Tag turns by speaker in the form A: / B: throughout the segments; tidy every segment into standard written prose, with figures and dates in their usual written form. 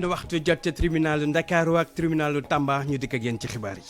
A: waxtu jot ca tribunal Ndakaaru ak tribunalu Tamba ñu dikk ak yéen ci xibaar yi.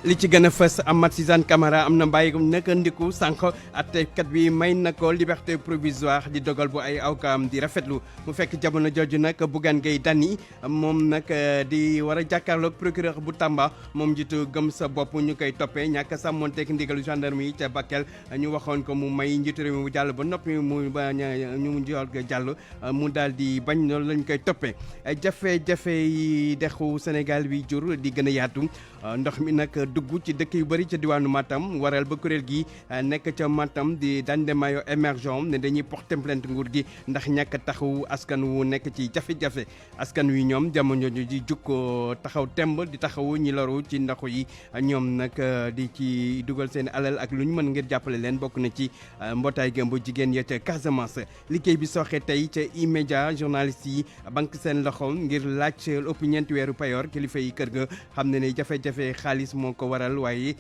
A: li ci gën a fës Amath Suzanne Camara am na mbàyyi nëkkandiku sànq àttekat bi may na ko liberté provisoire di dogal bu ay awkaam di rafetlu mu fekk jamono jooju nag Bougane Gueye Dany moom nag di war a jàkkaarloog procureur bu Tamba moom jiitu gëm sa bopp ñu koy toppee ñàkk a sàmmonteeg ndigalu gendarmerie ca Bakel ñu waxoon ko mu may njiitu réew mi mu jàll ba noppi mu bañ ñu mu jàll mu daal di bañ loolu lañ koy toppee jafe-jafe yi dexu Sénégal bi jur di gën a yaatu ndox mi nag dugg ci dëkk yu bëri ca diwaanu Matam waral ba kuréel gi nekk ca Matam di Dandemayo émergent ne dañuy porter plainte nguur gi ndax ñàkk taxawu askan wu nekk ci jafe-jafe askan wi ñoom jamono ji jukko taxaw temb di taxawu ñi loru ci ndox yi ñoom nag di ci dugal seen alal ak lu ñu mën ngir jàppale leen bokk na ci mbootaay gëm bu jigéen ya ca Casamance liggéey bi sooxe tey ca E-Media journaliste yi banque seen loxo ngir laaj ëpp ñeenti weeru payoor kilifa yi kër ga xam ne ne jafe-jafe xaalis moo ko waral waaye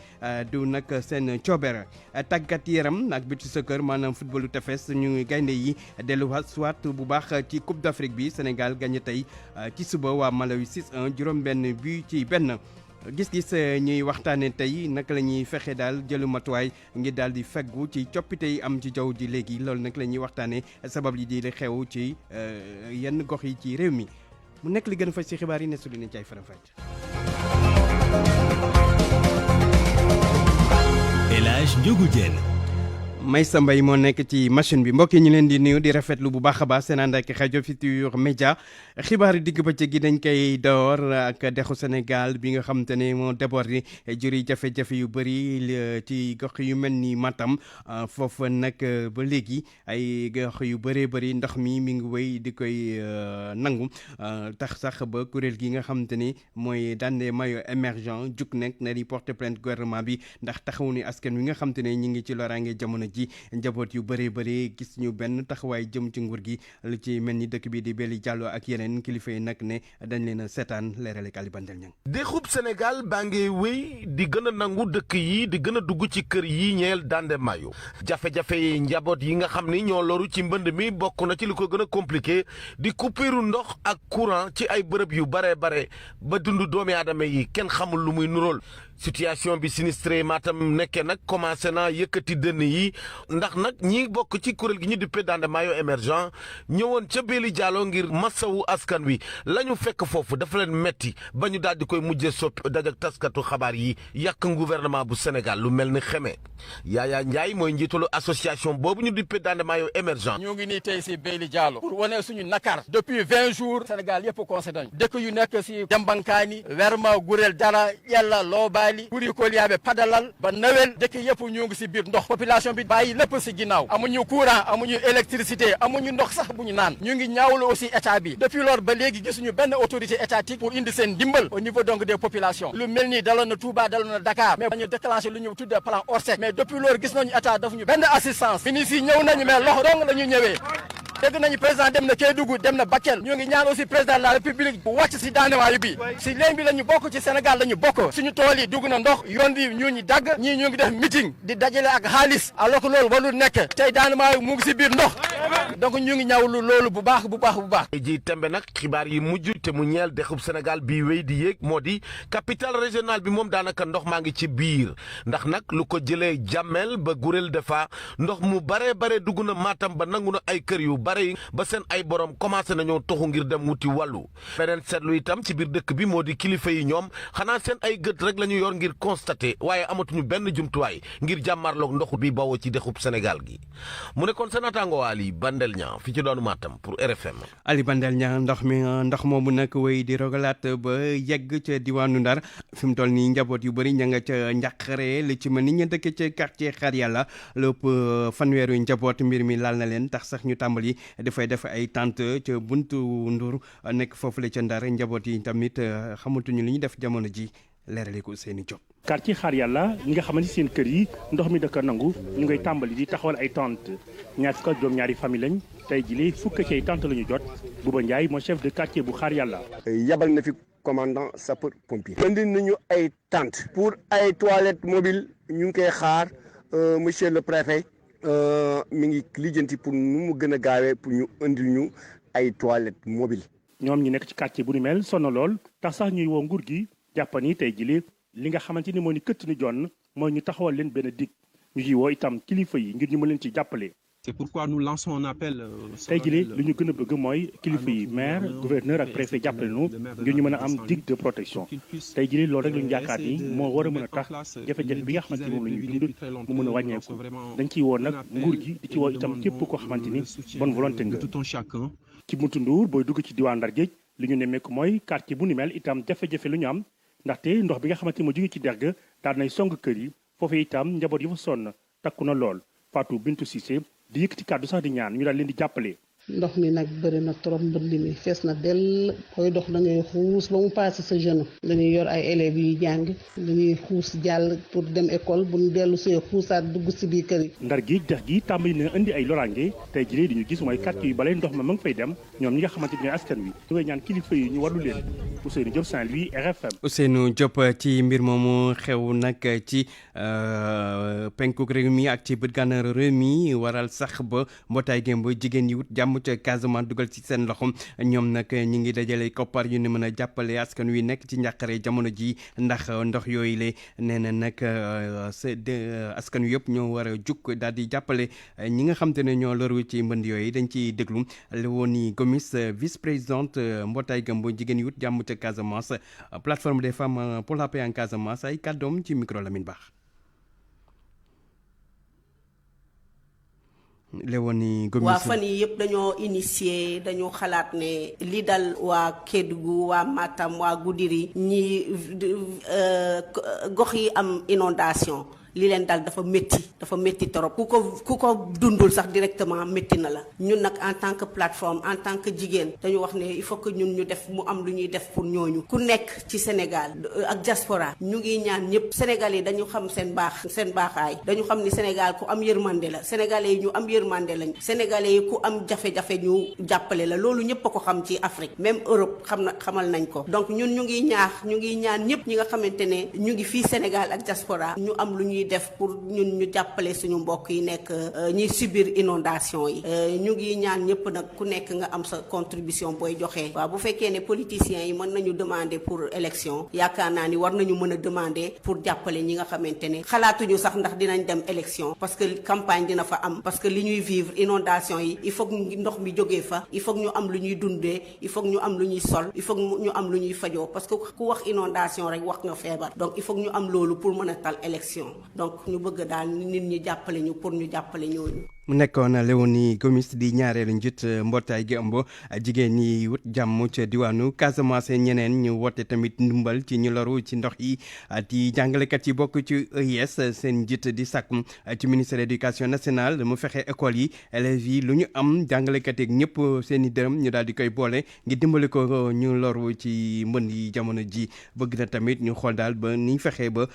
A: du nag seen coobere tàggat yaram ak biti soccer maanaam footballu tefes ñu gaynde yi delluwaat soit bu baax ci Coupe d'Afrique bi Sénégal gagné tey ci suba waa Malawi 6-1 juróom-benn bi ci benn gis-gis ñuy waxtaane tey naka la ñuy fexe daal jëlu matuwaay ngir daal di feggu ci coppite yi am ci jaww ji léegi loolu nag la ñuy waxtaane sabab yi di xew ci yenn gox yi ci réew mi mu nekk li gën a fas ci xibaar yi ne su dina ci ay faram-fàcce.
B: El Hadj Ndiogou Diène
A: Maysa Mbaye moo nekk ci machine bi mbokk yi ñu leen di nuyu di rafetlu bu baax a baax seen ànd ak rajo Futurs Médias xibaar yi digg bëccëg gi dañ koy door ak dexu Sénégal bi nga xamante ne moo débordé juri jafe-jafe yu bëri ci gox yu mel ni Matam foofu nag ba léegi ay gox yu bëree bëri ndox mi ngi wéy di koy nangu tax sax ba kuréel gi nga xamante ni mooy Dandemayo émergent jug nekk na di porter plainte gouvernement bi ndax taxawu ni askan wi nga xamante ne ñu ngi ci loraange jamono ji njaboot yu bëree bëri gis ñu benn taxawaay jëm ci nguur gi lu ci mel ni dëkk bi di Beli Diallo ak yeneen kilifa yi nag ne dañ leen a seetaan leerale ak Ali Bandel Niang.
C: dexub Sénégal baa ngi wéy di gën a nangu dëkk yi di gën a dugg ci kër yi ñeel Dandemayo jafe-jafe yi njaboot yi nga xam ni ñoo loru ci mbënd mi bokk na ci li ko gën a compliqué di coupure ndox ak courant ci ay bërëb yu bare ba dund doomi aadama yi kenn xamul lu muy nuróol situation bi sinistré Matam nekkee nag commencé na yëkkati dënn yi ndax nag ñi bokk ci kuréel gi ñu duppee Dandemayo émergent ñëwoon ca Beli Diallo ngir masawu askan wi la ñu fekk foofu dafa leen metti ba ñu daal di koy mujjee soppi dajak taskatu xabaar yi yàq gouvernement bu Sénégal lu mel ni xeme Yaya Ndiaye mooy njiitalu association boobu ñu duppee Dandemayo émergent.
D: ñu ngi nii tey si Beli Diallo pour wane suñu nakar depuis 20 jours Sénégal yëpp constaté nañu dëkk yu nekk si Jambankaani Werma Gurel Dara Yàlla Looba Buri Koliabe Padalal ba Nawel dëkk yëpp ñu ngi si biir ndox population bi bàyyi lépp si ginnaaw amuñu courant amuñu électricité amuñu ndox sax bu ñu naan ñu ngi ñaawlu aussi état bi depuis lors ba léegi gisuñu benn autorité étatique pour indi seen dimbal au niveau donc des populations lu mel nii daloon na Touba daloon na Dakar mais dañu déclenché lu ñu tuddee plan Orsec mais depuis lors gis nañu état dafa ñu benn assistance ministre yi ñëw nañu mais loxo dong la ñu ñëwee dégg nañu président dem na Kédougou dem na Bakel ñu ngi ñaan aussi président de la république bu wàcc si Dandemayo bi si leen bi la ñu bokk ci Sénégal la ñu bokk suñu tool yi dugg na ndox yoon bi ñu ñi dagg ñii ñu ngi def meeting di dajale ak xaalis alors que loolu warul nekk tey Dandemayo mu ngi si biir ndox donc ñu ngi ñaawlu loolu bu baax ji
C: tembe nag xibaar yi mujj te mu ñeel dexub Sénégal bi wéy di yéeg moo di capitale régionale bi moom daanaka ndox maa ngi ci biir ndax nag lu ko jëlee Jamel ba Gurel Defa ndox mu bare dugg na Matam ba nangu na ay kër yu bare ba seen ay borom commencé nañoo toxu ngir dem wuti wàllu beneen seetlu itam ci biir dëkk bi moo di kilifa yi ñoom xanaa seen ay gët rek la ñu yor ngir constater waaye amatuñu benn jumtuwaay ngir jàmmarloog ndox bi bawoo ci dexub Sénégal gi mu nekkoon seen naataango Ali Bandel Niang fi ci doonu Matam pour RFM.
A: Ali Bandel Niang ndox moomu nag wéy di rogalaat ba yegg ca diwaanu Ndar fi mu toll nii njaboot yu bëri ña nga ca njàqare li ci mel ni ñu dëkk ca quartier Xaar Yàlla lépp fanweeru njaboot mbir mi laal na leen tax sax ñu tàmbali dafay def ay tente ca buntu Ndour nekk foofu la ca Ndar njaboot yi tamit xamatuñu li ñu def jamono ji leerale ko seeni job
E: quartier Xaar Yàlla ñi nga xamante seen kër yi ndox mi dëkk nangu ñu ngay tàmbali di taxawal ay tente ñaar fukk ak juróom-ñaari famille lañ tey jii fukk ci ay tente la ñu jot Bouba Ndiaye mooy chef de quartier bu Xaar Yàlla.
F: yabal na fi commandant sapeur pompier. indi nañu ay tente pour ay toilettes mobiles ñu ngi koy xaar monsieur le préfet mi ngi lijjanti pour nu mu gën a gaawee pour ñu indil ñu ay toilettes mobiles.
E: ñoom ñi nekk ci quartier bu ni mel sonn lool tax sax ñuy woo nguur gi jàppani tey jii li nga xamante ni moo ni këtt ni jonn mooy ñu taxawal leen benn dig ñu ciy woo itam kilifa yi ngir ñu mën leen ci jàppale.
G: C'est pourquoi nous lançons un appel.
E: tey jii li ñu gën a bëgg mooy kilifa yi maire gouverneur ak préfet jàppale nu ngir ñu mën a am digue de protection tey jii loolu rek la ñu yaakaar ni moo war a mën a tax jafe-jafe bi nga xamante ni moom la ñuy dund mu mën a wàññeeku dañ ciy woo nag nguur gi di ci woo itam képp koo xamante ni bonne volonté nga. ci Buntu Ndour booy dugg ci diwaan Ndar Géej li ñu nemmeeku mooy quartier bu ni mel itam jafe-jafe lu ñu am ndaxte ndox bi nga xamante ni moo jógee ci dex ga daal nay song kër yi foofu itam njaboot yi fa sonn takku na lool Fatou Bintou Cissé di yëkkati kàddu sax di ñaan ñu daal leen di jàppale.
H: ndox mi nag bëri na trop mbënd mi fees na dell koy dox da ngay xuus ba mu paase sa genou dañuy yor ay élèves yuy jàng dañuy xuus jàll pour dem école bu ñu dellu see xuusaat dugg si biir kër yi. Ndar gi dex gi tàmbali na indi ay loraange tey jii di ñu gis mooy quartier yu bale ndox ma ngi fay dem ñoom ñi nga xamante ne askan wi ñu koy ñaan kilifa yi ñu wàllu leen Ousseynou Diop Saint-Louis RFM.
A: Ousseynou Diop ci mbir moomu xew nag ci penkuk réew mi ak ci bët gànnaaru réew mi waral sax ba mbootaay gém ba jigéen yi wut jàmm ca Casamance dugal ci seen loxo ñoom nag ñi ngi dajale koppar yu ni mën a jàppale askan wi nekk ci njàqare jamono ji ndax ndox yooyu le nee na nag askan wi yëpp ñoo war a jukk daal di jàppale ñi nga xam te ne ñoo loru ci mbënd yooyu dañ ciy déglu Léonie Gomis vice présidente mbootaay gëm ba jigéen yi wut jàmm ca Casamance plateforme des femmes pour la paix en Casamance ay kàddoom ci micro Lamine Baax. Léonie Gomis
I: waa fan yi yëpp dañoo initier dañoo xalaat ne li dal waa Kédougou waa Matam waa Goudiri ñi gox yi am inondation li leen dal dafa métti trop ku ko dundul sax directement métti na la ñun nag en tant que plateforme en tant que jigéen dañu wax ne il faut que ñun ñu def mu am lu ñuy def pour ñooñu ku nekk ci Sénégal ak diaspora ñu ngi ñaan ñëpp Sénégalais yi dañu xam seen baaxaay dañu xam ni Sénégal ku am yërmande la Sénégalais yi ñu am yërmande lañ Sénégalais yi ku am jafe-jafe ñu jàppale la loolu ñëpp a ko xam ci Afrique même Europe xamal nañ ko donc ñun ñu ngi ñaan ñëpp ñi nga xamante ne ñu ngi fii Sénégal ak diaspora ñu am lu ñuy def pour ñun ñu jàppale suñu mbokk yi nekk ñiy subir inondation yi ñu ngi ñaan ñëpp nag ku nekk nga am sa contribution booy joxe waaw bu fekkee ne politiciens yi mën nañu demander pour élection yaakaar naa ni war nañu mën a demander pour jàppale ñi nga xamante ne xalaatuñu sax ndax dinañ dem élection parce que campagne dina fa am parce que li ñuy vivre inondation yi il faut que ndox mi jógee fa il faut que ñu am lu ñuy dundee il faut que ñu am lu ñuy sol il faut que ñu am lu ñuy fajoo parce que ku wax inondation rek wax nga feebar donc il faut que ñu am loolu pour mën a tal élection donc ñu bëgg daal nit ñi jàppale ñu pour ñu jàppale ñooñu.
A: mu nekkoon Léonie Gomis di ñaareelu njiit mbootaay gi ëmb jigéen ñi wut jàmm ca diwaanu Casamance ñeneen ñu woote tamit ndimbal ci ñu loru ci ndox yi di jàngalekat yi bokk ci EIS seen njiit di sàkku ci ministère de l'éducation nationale mu fexe école yi élèves yi lu ñu am jàngalekat yeeg ñëpp seen i dërëm ñu daal di koy boole ngir dimbali ko ñu loru ci mbënd yi jamono ji bëgg na tamit ñu xool daal ba ni ñu fexee ba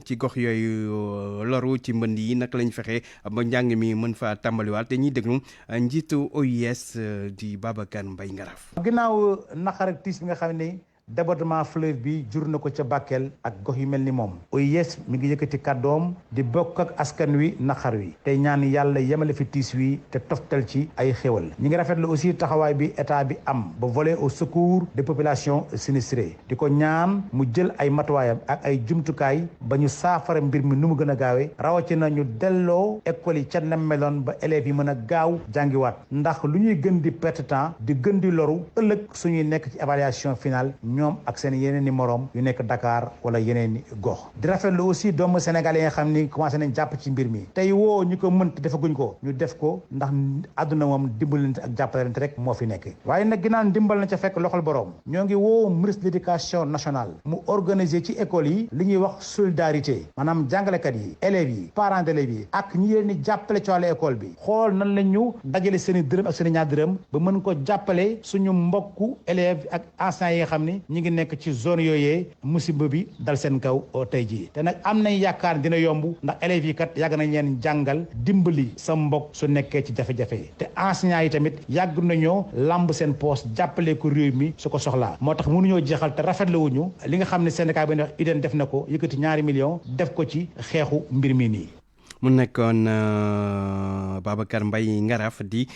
A: ci gox yooyu loru ci mbënd yi naka lañ fexe ba njàng mi mën fa tàmbaliwaat te ñuy déglu njiitu OIS di Babacar Mbaye Ngaraf.
J: ginnaaw naqar ak tiis bi nga xam ne débordement fleuve bi jur na ko ca Bakel ak gox yu mel ni moom OIS mi ngi yëkkati kàddoom di bokk ak askan wi naqar wi tey ñaan yàlla yemale fi tiis wi te toftal ci ay xéwal ñi ngi rafetlu aussi taxawaay bi état bi am ba voler au secours des populations sinistrées di ko ñaan mu jël ay matuwaayam ak ay jumtukaay ba ñu saafara mbir mi nu mu gën a gaawee rawatina ñu delloo école yi ca na meloon ba élèves yi mën a gaaw jàngiwaat ndax lu ñuy gën di perte temps di gën di loru ëllëg suñuy nekk ci évaluation finale ñoom ak seen yeneen i moroom yu nekk Dakar wala yeneen i gox di rafetlu aussi doomu sénégalais yi nga xam ni commencé nañ jàpp ci mbir mi tey woo ñu ko mënt defaguñ ko ñu def ko ndax àdduna moom dimbalante ak jàppalante rek moo fi nekk waaye nag ginnaaw dimbal na ca fekk loxol boroom ñoo ngi woo ministre de l'éducation nationale mu organiser ci école yi li ñuy wax solidarité maanaam jàngalekat yi élèves yi parents d'élèves yi ak ñi leen di jàppale ci wàllu école bi xool nan la ñu dajale seen i dërëm ak seen i ñaar dërëm ba mën ko jàppale suñu mbokku élèves ak enseignants yi nga xam ni ñi ngi nekk ci zone yooyee musiba bi dal seen kaw tey jii te nag am nañ yaakaar dina yomb ndax élèves yi kat yàgg nañ leen jàngal dimbali sa mbokk su nekkee ci jafe-jafe te enseignants yi tamit yàgg nañoo lamb seen poste jàppale ko réew mi su ko soxlaa moo tax mënuñoo jeexal te rafetlu wuñu li nga xam ne syndicat bi wax UDEN def na ko yëkkati 2 millions def ko ci xeexu mbir mi nii.
A: mu nekkoon Babacar Mbaye Ngaraf di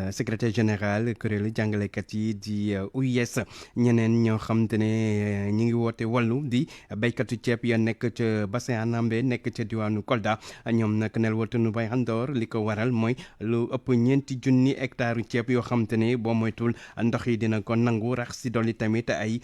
A: secrétaire général kuréelu jàngalekat yi di UIS ñeneen ñoo xam te ne ñi ngi woote wàllu di béykatu ceeb ya nekk ca bassin Anambé nekk ca diwaanu Kolda ñoom nag nel watunu bay andoor li ko waral mooy lu ëpp 4 junni hectare ceeb yoo xam te ne boo moytul ndox yi dina ko nangu rax si dolli tamit ay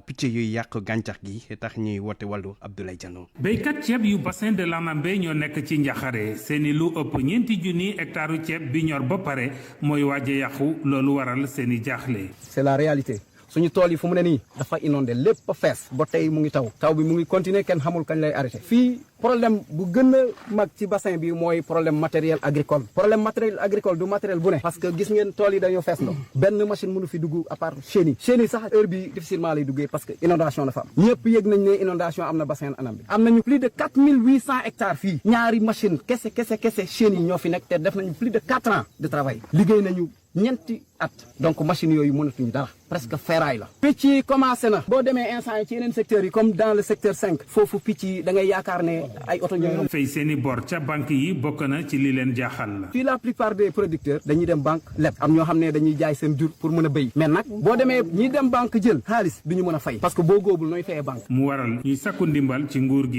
A: picc yuy yàq gàncax gi tax ñuy woote wàllu Abdoulaye Diallo.
K: béykat ceeb yu bassin de l'Anambé ñoo nekk ci njaxare seeni lu ëpp 4 junni hectare ceeb bi ñor ba pare mooy waaje yàqu loolu waral seeni jaaxle.
L: C'est la réalité. suñu tool yi fu mu ne nii dafa inondé lépp a fees ba tey mu ngi taw bi mu ngi continuer kenn xamul kañ lay arrêté. fii problème bu gën a mag ci bassin bi mooy problème matériel agricole. problème matériel agricole du matériel bu ne. parce que gis ngeen tool yi dañoo fees ndox. benn machine mënu fi dugg à part chenille sax heure bi difficilement lay duggee parce que inondation dafa am. ñëpp yëg nañ ne inondation am na bassin Anambé. am nañu plus de 4800 hectares fii. ñaari machine kese chenille ñoo fi nekk te def nañu plus de 4 ans de travail. liggéey nañu ñeenti at donc machine yooyu mënatuñu dara presque ferraille la. picc yi commencé na boo demee instant yi ci yeneen secteurs yi comme dans le secteur 5 foofu picc yi da ngay yaakaar ne ay oto ñooy
K: fay seeni bor ca banque yi bokk na ci li leen jaaxal la.
L: fii la plupart des producteurs dañuy dem banque leb am ñoo xam ne dañuy jaay seen jur pour mën a béy mais nag boo demee ñi dem banque jël xaalis du ñu mën a fay parce que boo góobul nooy fayee banque.
K: mu waral ñuy sakku ndimbal ci nguur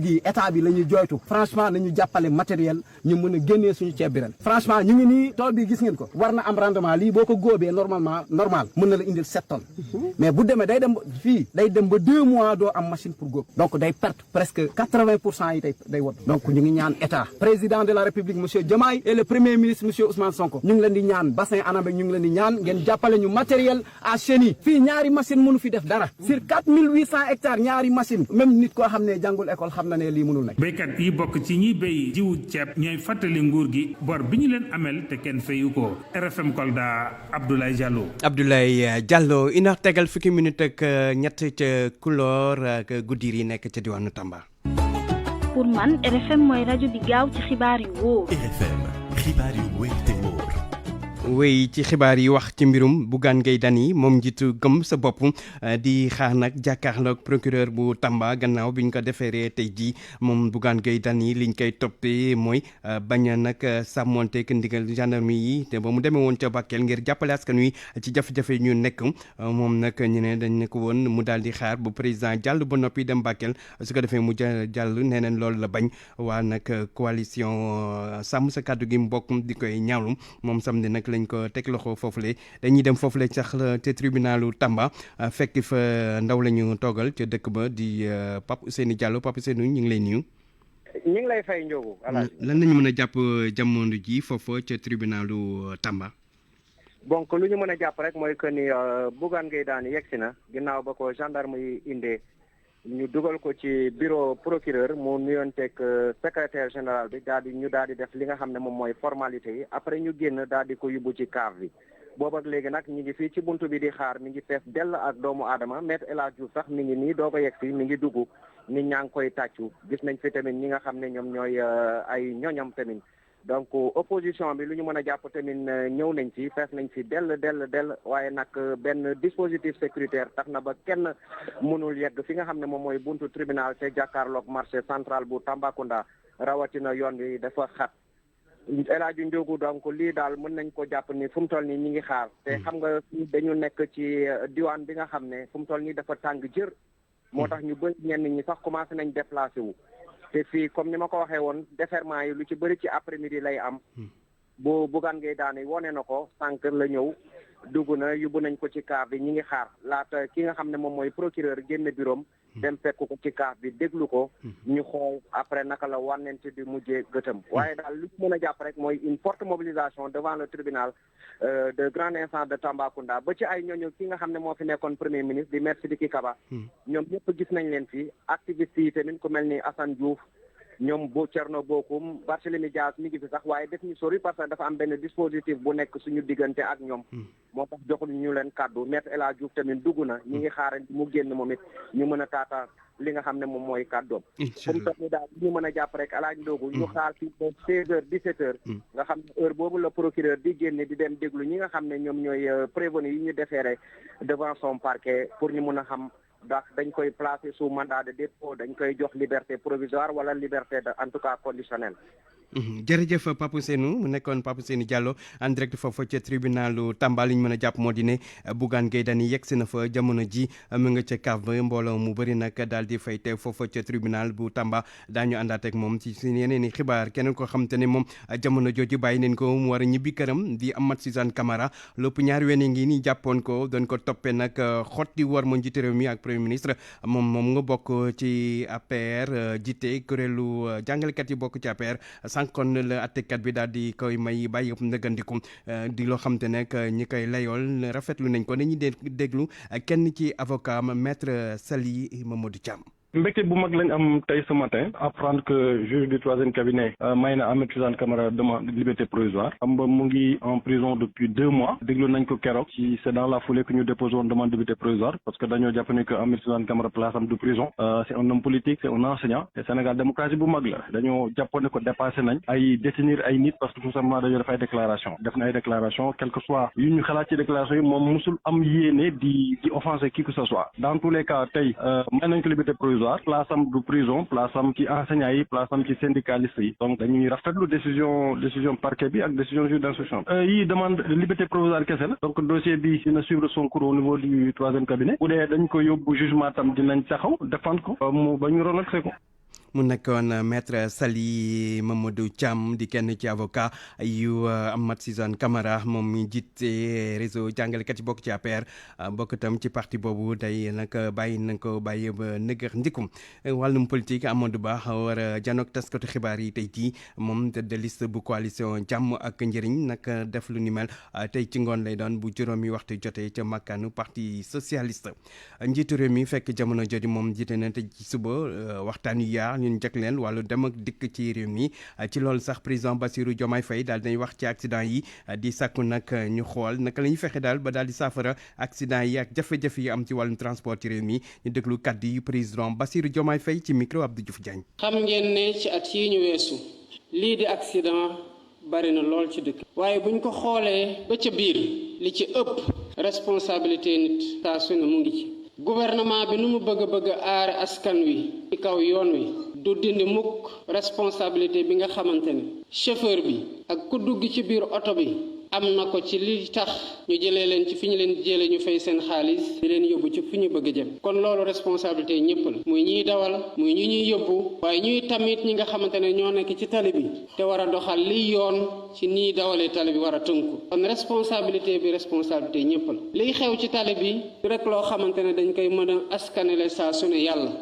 K: gi
L: état bi la ñuy jooytu franchement nañu jàppale matériel ñu mën a génnee suñu ceeb bi ren franchement ñu ngi nii tool bi gis ngeen ko war na am rendement lii boo ko góobee normal mën na la indil 7 tonnes mais bu demee day dem ba 2 mois doo am machine pour góob donc day perte presque 80% yi day wot donc ñu ngi ñaan état président de la république monsieur Diomaye et le premier ministre monsieur Ousmane Sonko ñu ngi leen di ñaan bassin Anambé ñu ngi leen di ñaan ngeen jàppale ñu matériel à chenille fii ñaari machine mënu fi def dara sur 4800 hectares ñaari machine même nit koo xam ne jàngul école xam na ne lii mënul nekk.
K: béykat yi bokk ci ñi béy jiwu ceeb ñooy fàttali nguur gi bor bi ñu leen amel te kenn fayu ko. RFM Kolda Abdoulaye
A: Diallo ina tegal fukki minute ak ñett ca Kulor ak Goudir yi nekk ca diwaanu Tamba.
M: pour man RFM mooy rajo bi gaaw ci xibaar yu wóor.
B: RFM xibaar yu wóor te wóor.
A: wéy ci xibaar yi wax ci mbirum Bougane Gueye Dany moom njiitu gëm sa bopp di xaar nag jàkkaarloog procureur bu Tamba gannaaw bi ñu ko defeeree tey jii moom Bougane Gueye Dany liñ koy toppee mooy bañ a nag sàmmonteeg ndigal gendarmerie yi te ba mu demee woon ca Bakel ngir jàppale askan wi ci jafe-jafe ñu nekk moom nag ñu ne dañ ne ko woon mu daal di xaar bu président jàll ba noppi dem Bakel su ko defee mu jàll nee neen loolu la bañ waa nag coalition sàmm sa kàddu gi mbokk di koy ñaawlu moom samedi nag lañ ko teg loxo foofule dañuy dem foofule sax te tribunalu Tamba fekk fa ndaw la ñu toogal ca dëkk ba di Pape Ousseynou Diallo Pape Ousseynou ñu ngi lay nuyu.
N: ñu ngi lay fay Ndiogu.
A: lan lañu mën a jàpp jamono ji foofa ca tribunalu Tamba.
N: donc lu ñu mën a jàpp rek mooy que ni Bougane Gueye Dany yegsi na ginnaaw ba ko gendarme yi indee ñu dugal ko ci bureau procureur mu nuyonteeg secrétaire général bi daal di def li nga xam ne moom mooy formalité yi après ñu génn daal di ko yóbbu ci cave bi boobu ak léegi nag ñu ngi fii ci buntu bi di xaar mi ngi fees dell ak doomu aadama maître El Hadj Diouf sax mi ngi nii doo ko yegg si mi ngi dugg nit ñaa ngi koy tàccu gis nañ fi tamit ñi nga xam ne ñoom ñooy ay ñoñam tamit donc opposition bi lu ñu mën a jàpp tamit ñëw nañ ci fees nañ ci dell waaye nag benn dispositif sécuritaire tax na ba kenn mënul yegg fi nga xam ne moom mooy buntu tribunal te jàkkaarloog marché central bu Tambacounda rawatina yoon bi dafa xat El Hadj Ndiogu donc lii daal mën nañ ko jàpp ni fu mu toll nii ñi ngi xaar te xam nga dañu nekk ci diwaan bi nga xam ne fu mu toll nii dafa tàng jër moo tax ñu bëri ñenn ñi sax commencé nañ déplacé wu te fii comme ni ma ko waxee woon déferment yi lu ci bëri ci après midi lay am bu Bougane Gueye Dany wone na ko sànq la ñëw dugg na yóbbu nañ ko ci kaaf bi ñi ngi xaar laata ki nga xam ne moom mooy procureur génn bureau dem fekk ko ci kaaf bi déglu ko ñu xool après naka la wànnent di mujjee gëtëm waaye daal lu mën a jàpp rek mooy une forte mobilisation devant le tribunal de grande instance de Tambacounda ba ci ay ñooñu ki nga xam ne moo fi nekkoon premier ministre di Maître Sidiki Kaba ñoom ñëpp gis nañ leen fi activistes yi tamit ku mel ni Assane Diouf ñoom bu Thierno Bocoum Barthélémy Dias mi ngi fi sax waaye def ñu sori parce que dafa am benn dispositif bu nekk suñu diggante ak ñoom moo tax joxul ñu leen kàddu Maître El Hadj Diouf tamit dugg na ñi ngi xaar mu génn moom it ñu mën a taata li nga xam ne moom mooy kàddoom comme sax ni daal ñu mën a jàpp rek El Hadj Ndogu ñu xaar fi 16h 17h nga xam ne heure boobu la procureur di génne di dem déglu ñi nga xam ne ñoom ñooy prévenu yi ñu déféré devant son parquet pour ñu mën a xam ndax dañ koy placer sous mandat de dépôt dañ koy jox liberté provisoire wala liberté de en tout cas conditionnelle.
A: jërëjëf Pape Ousseynou mu nekkoon Pape Ousseynou Diallo en direct foofu ca tribunalu Tamba li ñu mën a jàpp moo di ne Bougane Gueye Dany yegg si na fa jamono ji mu nga ca CAF mbooloo mu bëri nag daal di fay teew foofu ca tribunal bu Tamba daañu àndaat ak moom ci yeneen i xibaar keneen koo xam te ne moom jamono jooju bàyyi neen ko mu war a ñibbi këram di Amath Suzanne Camara lépp ñaari wene ngi ni jàppoon ko doon ko toppee nag xotti war ma njiitu réew mi ak premier ministre moom nga bokk ci APR jiite kuréelu jàngalekat yi bokk ci APR kon la attekat bi daal di koy may bàyyi ndëggandiku di loo xam te nekk ñi koy layool rafetlu nañ ko dañuy déglu kenn ci avocat maître Sali Mamadou Thiam.
O: mbégte bu mag lañ am tey ce matin apprendre que juge du troisième cabinet may na Amath Suzanne Camara demande de liberté provisoire xam nga mu ngi en prison depuis 2 mois déglu nañ ko keroog ci c'est dans la foulée que ñu déposé woon demande de liberté provisoire parce que dañoo jàpp ne que Amath Suzanne Camara place am du prison c'est un homme politique c'est un enseignant te Sénégal démocratie bu mag la dañoo jàppoon ne ko dépassé nañ ay détenir ay nit parce que tout simplement dañoo def ay déclaration def na ay déclaration quel que soit yu ñu xalaat ci déclaration yi moom musul am yéene di offenser qui que ce soit dans tous les cas tey may nañ ko liberté provisoire place am du prison place am ci enseignants yi place am ci syndicalistes yi donc dañuy rafetlu décision parquet bi ak décision juge d'instruction yi demande liberté provisoire kese la donc dossier bi dina suivre son cours au niveau du troisième cabinet bu dee dañ ko yóbbu jugement tam dinañ taxaw défendre ko mu ba ñu relaxé ko.
A: mu nekkoon maître Sali Mamadou Thiam di kenn ci avocat yu Amath Suzanne Camara moom mi jiite réseau jàngalekat yi bokk ci APR bokk tam ci parti boobu day nag bàyyi nañ ko bàyyi ba nëgër ndikum wàllum politique Amadou Ba war a janook taskatu xibaar yi tey jii moom tête de liste bu coalition jàmm ak njëriñ nag def lu ni mel tey ci ngoon lay doon bu juróomi waxtu jotee ca makkaanu parti socialiste njiitu réew mi fekk jamono jooju moom jiite na te ci suba waxtaan yu yaar ñun jëkk leen wàllu dem ak dikk ci réew mi ci loolu sax président Bassirou Diomaye Faye daal dinañ wax ci accident yi di sàkku nag ñu xool naka la ñuy fexe daal ba daal di saafara accident yi ak jafe-jafe yi am ci wàllum transport ci réew mi ñu déglu kàddu yi président Bassirou Diomaye Faye ci micro Abdou Diouf Diagne.
P: xam ngeen ne ci at yi ñu weesu lii di accident bari na lool ci dëkk waaye buñ ko xoolee ba ca biir li ci ëpp responsabilité nit saa su ne mu ngi ci gouvernement bi nu mu bëgg a aar askan wi ci kaw yoon wi du dindi mukk responsabilité bi nga xamante ne chauffeur bi ak ku dugg ci biir oto bi am na ko ci li tax ñu jëlee leen ci fi ñu leen jëlee ñu fay seen xaalis di leen yóbbu ci fi ñu bëgg a jëm kon loolu responsabilité ñëpp la muy ñuy dawal muy ñu ñuy yóbbu waaye ñuy tamit ñi nga xamante ne ñoo nekk ci tali bi te war a doxal liy yoon ci nii dawalee tali bi war a tënku kon responsabilité bi responsabilité ñëpp la liy xew ci tali bi rek loo xamante ne dañ koy mën a askanele saa su ne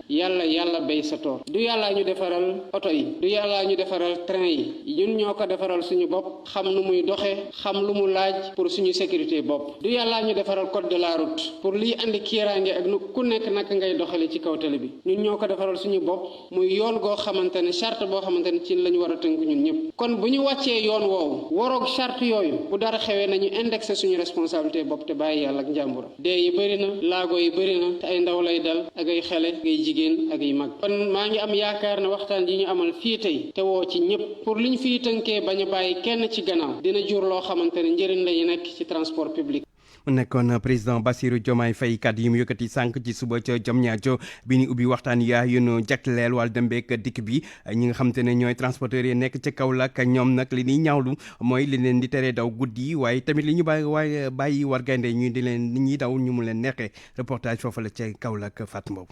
P: yàlla béy sa toor du yàllaa ñu defaral oto yi du yàllaa ñu defaral train yi ñun ñoo ko defaral suñu bopp xam nu muy doxe xam lu mu laaj pour suñu sécurité bopp du yàllaa ñu defaral code de la route pour liy andi kiiraange ak nu ku nekk naka ngay doxale ci kaw tali bi ñun ñoo ko defaral suñu bopp muy yoon goo xamante ne charte boo xamante ne ci la ñu war a tënk ñun ñëpp kon bu ñu wàccee yoon woowu waroog charte yooyu bu dara xewee nañu indexé suñu responsabilité bopp te bàyyi yàlla ak njàmbura dee yi bëri na laago yi bëri na te ay ndaw lay dal ak ay xale ak ay jigéen ak ay mag kon maa ngi am yaakaar ne waxtaan yi ñu amal fii tey te woo ci ñëpp pour li ñu fiy tënkee bañ a bàyyi kenn ci gannaaw dina jur loo xamante ne njëriñ lañu nekk ci transport public.
A: mu nekkoon président Bassirou Diomaye Faye kàddu yi mu yëkkati sànq ci suba ca Diamniadio bi ñu ubbi waxtaan yaa yu ñu jagleel wàllu dem beeg dikk bi ñi nga xam te ne ñooy transporteurs yi nekk ca Kaolack ñoom nag li ñuy ñaawlu mooy li leen di teree daw guddi waaye tamit li ñu bàyyi war gaynde ñu di leen ni ñuy daw ñu mu leen neexee reportage foofu la ca Kaolack Fatou Mbow.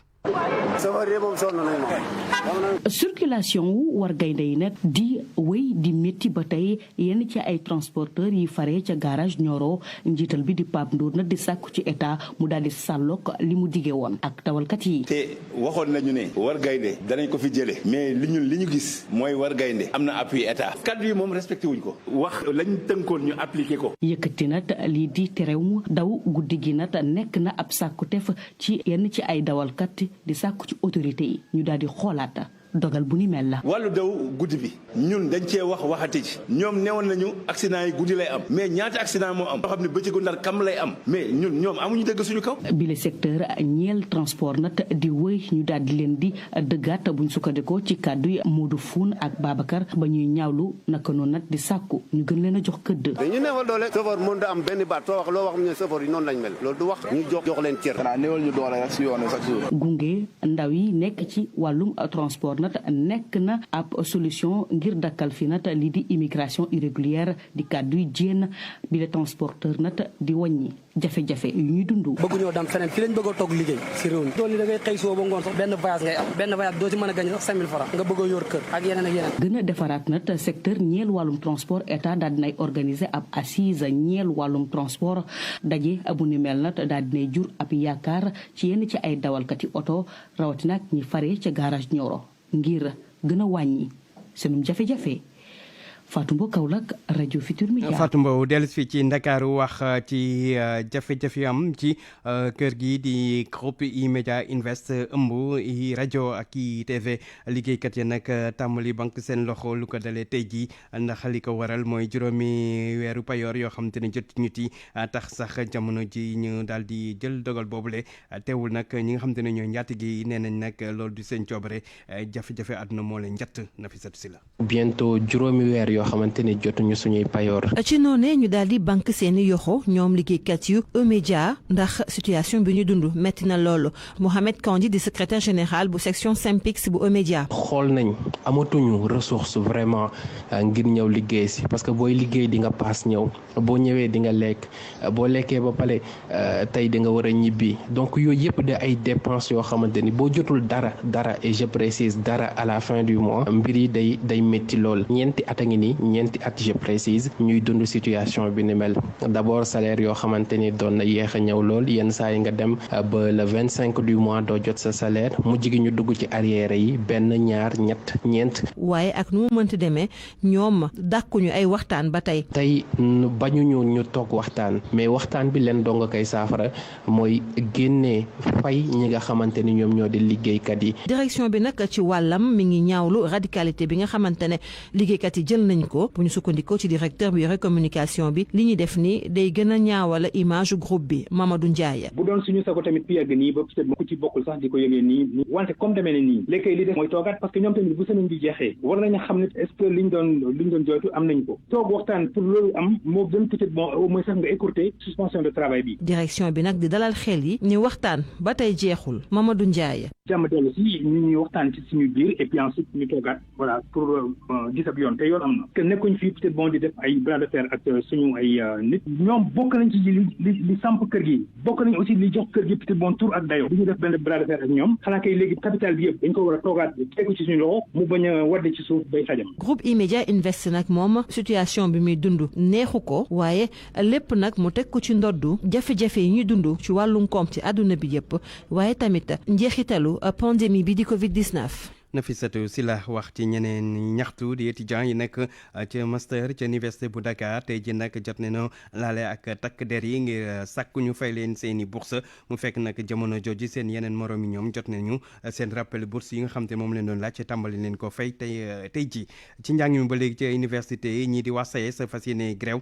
Q: circulation wu war gaynde yi nag di wéy di métti ba tey yenn ci ay transporteurs yi fare ca garage Nioro njiital bi di Pape Ndour nag di sàkku ci état mu daal di sàlloog li mu diggee woon ak dawalkat yi.
R: te waxoon nañu ne war gaynde danañ ko fi jëlee mais li ñu gis mooy war gaynde am na appui état kaddu yi moom respecté wuñ ko wax lañ tënkoon ñu appliqué ko.
Q: yëkkati nag lii di terew daw guddi gi nag nekk na ab sàkku tef ci yenn ci ay dawalkat di sàkku ci autorité yi ñu daal di xoolaat dogal bu ni mel la.
R: wàllu daw guddi bi ñun dañ cee waxati ci ñoom newoon nañu accident yi guddi lay am mais ñaata accident moo am. loo xam ne bëccëgu ndar kam lay am mais ñoom amuñu dëgg suñu kaw.
Q: bile secteur ñeel transport nag di wëy ñu daal di leen di dëggaat buñ sukkandikoo ci kàddu yi Modou Foun ak Babacar ba ñuy ñaawlu naka noonu nag di sàkku ñu gën leen a jox këdd.
F: ñu neewal doole chauffeur mën da am benn baat soo wax loo wax ñu ne chauffeur yi noonu lañ mel loolu du wax ñu jox leen cër. xanaa néewal ñu doole rek si yoon chaque jour.
Q: gunge ndaw yi nekk ci wàllum transport nag nekk na ab solution ngir dakkal fi nag lii di immigration irrégulière di kàddu yi jéen bi le transporteur nag di wàññi jafe-jafe yu ñuy dund.
S: bëgg ñoo dem feneen fi lañ bëgg a toog liggéey si réew mi tool yi da ngay xëy soo ba ngoon sax benn voyage ngay am benn voyage doo ci mën a gañ sax 5000 francs nga bëgg a yor kër ak yeneen ak yeneen.
Q: gën a defaraat nag secteur ñeel wàllum transport état daal dinay organiser ab assise ñeel wàllum transport daje bu ni mel nag daal dinay jur ab yaakaar ci yenn ci ay dawalkati oto rawatina ak ñi fare ca garage Nioro ngir gën a wàññi seenum jafe-jafe. Fatou Mbow Kaolack rajo Futur Media.
A: Fatou Mbow dellu si ci Ndakaaru wax ci jafe-jafe yu am ci kër gi di groupe E-Media Invest ëmb i rajo ak i TV liggéeykat yi nag tàmbali banque seen loxo lu ko dalee tey jii ndax li ko waral mooy juróomi weeru payoor yoo xam te ne jot ñu ti tax sax jamono ji ñu daal di jël dogal boobule teewul nag ñi nga xam te ne ñooy njaati gi nee nañ nag loolu du seen coobare jafe-jafe àdduna moo leen njëtt na fi satu si la.
T: bientôt juróomi weer yoo xamante ni jotuñu suñuy payoor.
U: ci noonee ñu daal di banque seeni yoxo ñoom liggéeykat yu E-Media ndax situation bi ñu dund metti na loolu Mohamed Kandji di secrétaire général bu section Synpics bu E-Media.
T: xool nañ amatuñu ressource vraiment ngir ñëw liggéey si parce que booy liggéey di nga paas ñëw boo ñëwee di nga lekk boo lekkee ba pare tey di nga war a ñibbi donc yooyu yëpp de ay dépenses yoo xamante ni boo jotul dara et je précise dara à la fin du mois mbir yi day métti lool ñeenti at a ngi nii ñeenti at je précise ñuy dund situation bi ni mel d'abord salaire yoo xamante ni doon na yéex a ñëw lool yenn saa yi nga dem ba le 25 du mois doo jot sa salaire mujj gi ñu dugg ci arrière yi benn ñaar ñett ñeent.
U: waaye ak nu mu mënti demee ñoom dàkkuñu ay waxtaan ba tey.
T: tey bañuñu ñu toog waxtaan mais waxtaan bi leen dong koy saafara mooy génnee fay ñi nga xamante ni ñoom ñoo di liggéeykat yi.
U: direction bi nag ci wàllam mi ngi ñaawlu radicalité bi nga xamante ne liggéeykat yi jël nañ ko bu ñu sukkandikoo ci directeur bi yore communication bi li ñuy def ni day gën a ñaawala image groupe bi Mamadou Ndiaye.
V: bu doon suñu sago tamit fi yàgg nii ba peut-être ku ci bokkul sax di ko yëgee nii wante comme demee ne nii léegi li def mooy toogaat parce que ñoom tamit bu semaine bi jeexee war nañu xam ne est-ce que liñ doon joytu am nañ ko toog waxtaan pour loolu am moo gën peut-être bon au moins sax nga écourter suspension de travail bi.
U: direction bi nag di dalal xel yi ñu waxtaan ba tey jeexul Mamadou Ndiaye.
V: jàmm dellu si ñuy waxtaan ci suñu biir et puis ensuite ñu toogaat voilà pour gis ab yoon te yoon am na que nekkuñ fii peut-être bon di def ay bras de fer ak suñu ay nit ñoom bokk nañ ci li samp kër gi bokk nañ aussi li jox kër gi peut-être bon tour ak dayo bu ñu def benn bras de fer ak ñoom xanaa kay léegi capital bi yëpp dañ ko war a toogaat tegu ci suñu loxo mu bañ a wadde ci suuf bay xajam.
U: groupe E-Media Invest nag moom situation bi muy dund neexu ko waaye lépp nag mu teg ko ci ndoddu jafe-jafe yi ñuy dund ci wàllum koom ci àdduna bi yëpp waaye tamit njeexitalu pandémie bi di Covid-19.
A: Nafissatou Sylla wax ci ñeneen ñaxtu di étudiants yi nekk ca master ca université bu Dakar tey ji nag jot nañu laale ak takk der yi ngir sàkku ñu fay leen seen i bourse mu fekk nag jamono jooju seen yeneen morom yi ñoom jot nañu seen rappel bourse yi nga xam te moom leen doon laaj tàmbali leen ko fay tey ji ci njàng mi ba léegi ca université yi ñii di waa SAES fas yéene grève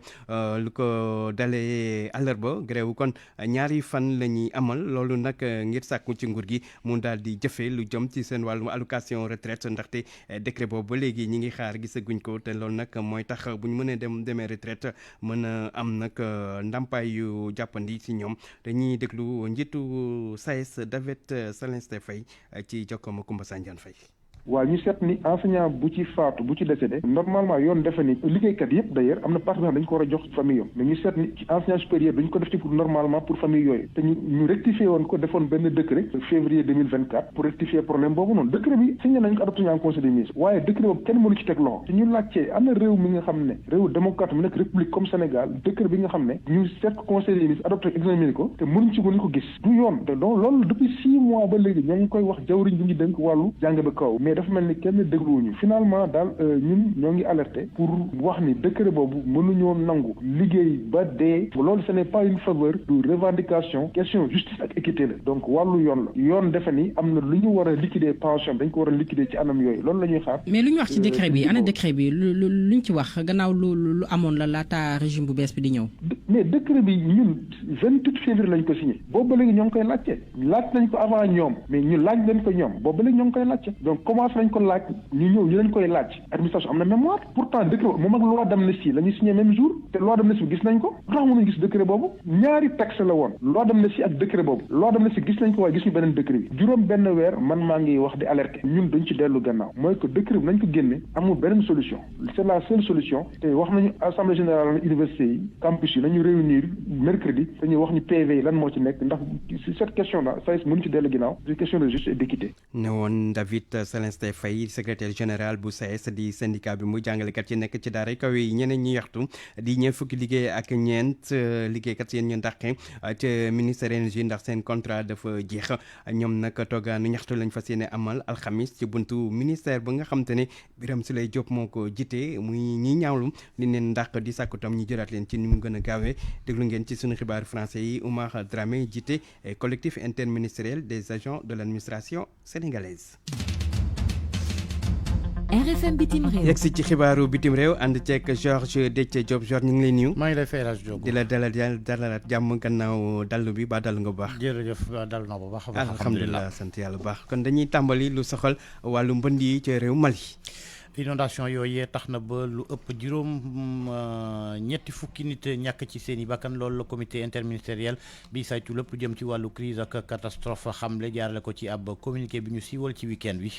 A: lu ko dalee àllarba grève kon ñaari fan la ñuy amal loolu nag ngir sàkku ci nguur gi mu daal di jëfe lu jëm ci seen wàllum allocation retraite ndaxte décret boobu ba léegi ñi ngi xaar gisaguñ ko te loolu nag mooy tax bu ñu mënee demee retraite mën a am nag ndàmpaay yu jàppandi ci ñoom dañuy déglu njiitu SAES David Salenste Faye ci jokkooma Koumba Sandiane Faye.
W: waaw ñu seet ni enseignant bu ci faatu bu ci décédé normalement yoon defe ni liggéeykat yëpp d'ailleurs am na partie bi dañ ko war a jox famille yom mais ñu seet ni ci enseignant supérieur dañ ko def ci pour normalement pour famille yooyu te ñu rectifié woon ko defoon benn décret février 2024 pour rectifier problème boobu noonu décret bi signé nañ ko adopté ñu en conseil des ministres waaye décret boobu kenn mënu ci teg loxo te ñu laajtee am na réew mi nga xam ne réew démocrate mu nekk république comme Sénégal décret bi nga xam ne ñu seet ko conseil des ministres adopté examiné ko te mënuñ ko gis du yoon te donc loolu depuis 6 mois ba léegi ñoo ngi koy wax jawriñ bi ñu dénk wàllu jàng ba kaw mais dafa mel ni kenn dégluwuñu finalement daal ñun ñoo ngi alerté pour wax ni décret boobu mënuñoo nangu liggéey ba dee loolu ce n'est pas une faveur de revendication question justice ak équité la donc wàllu yoon la yoon defe ni am na lu ñu war a liquider pension dañ ko war a liquider ci anam yooyu loolu la ñuy xaar.
C: mais lu ñu wax ci décret bi ana décret bi luñ ci wax gannaaw lu amoon la laata régime bu bees bi di ñëw.
W: mais décret bi ñun 28 février lañ ko signé boobu ba léegi ñoo ngi koy laajte laaj nañ ko avant ñoom mais ñu laaj leen ko ñoom boobu ba léegi ñoo ngi koy laajte donc commencé nañ ko laaj ñu ñëw ñu leen koy laaj administration am na mémoire pourtant décret moom ak loi d'amnistie la ñu signé même jour te loi d'amnistie gis nañ ko lu tax mënuñ gis décret boobu ñaari texte la woon loi d'amnistie ak décret boobu loi d'amnistie gis nañ ko waaye gis ñu beneen décret bi juróom benn weer man maa ngi wax di alerter ñun dañ ci dellu gannaaw mooy que décret bi nañ ko génne amul beneen solution c'est la seule solution te wax nañu assemblée générale université yi campus yi nañu réunir mercredi dañuy wax ñu PV yi lan moo ci nekk ndax si cette question là ça mënu ci dellu ginnaaw c'est question de justice et d'équité.
A: ne woon David Célestin Faye secrétaire général bu SAES di syndicat bi muy jàngalekat yi nekk ci daara kaw yi ñeneen ñi yaxtu di ñeent fukki liggéey ak ñeent liggéeykat yéen ñu dàqe ca ministère énergie ndax seen contrat dafa jeex ñoom nag toogaanu ñaxtu lañ fas yéene amal alxamis ci buntu ministère ba nga xam te ne Birame Souleye Diop moo ko jiite muy ñi ñaawlu li neen ndàq di sàkku tam ñu jëraat leen ci ni mu gën a gaawee déglu ngeen ci suñu xibaaru français yi Oumar Dramé jiite collectif interministériel des agents de l'administration sénégalaise.
D: RFM bitim réew.
A: yegg si ci xibaaru bitim réew ànd ceeg Georges Déthié Diop Georges ñu ngi lay nuyu.
G: maa ngi lay fay rajo Diop.
A: di la dalalaat jàmm gannaaw dallu bi ba dal nga bu baax.
G: jërëjëf dal na bu baax.
A: alhamdulilah sant yàlla bu baax kon dañuy tàmbali lu soxal wàllu mbënd yi ci réew Mali.
G: inondation yooyee tax na ba lu ëpp ñetti fukki nit ñàkk ci seen i bakkan loolu la comité interministériel bi saytu lépp jëm ci wàllu crise ak catastrophe xamle jaarale ko ci ab communiqué bi ñu siiwal ci week-end bi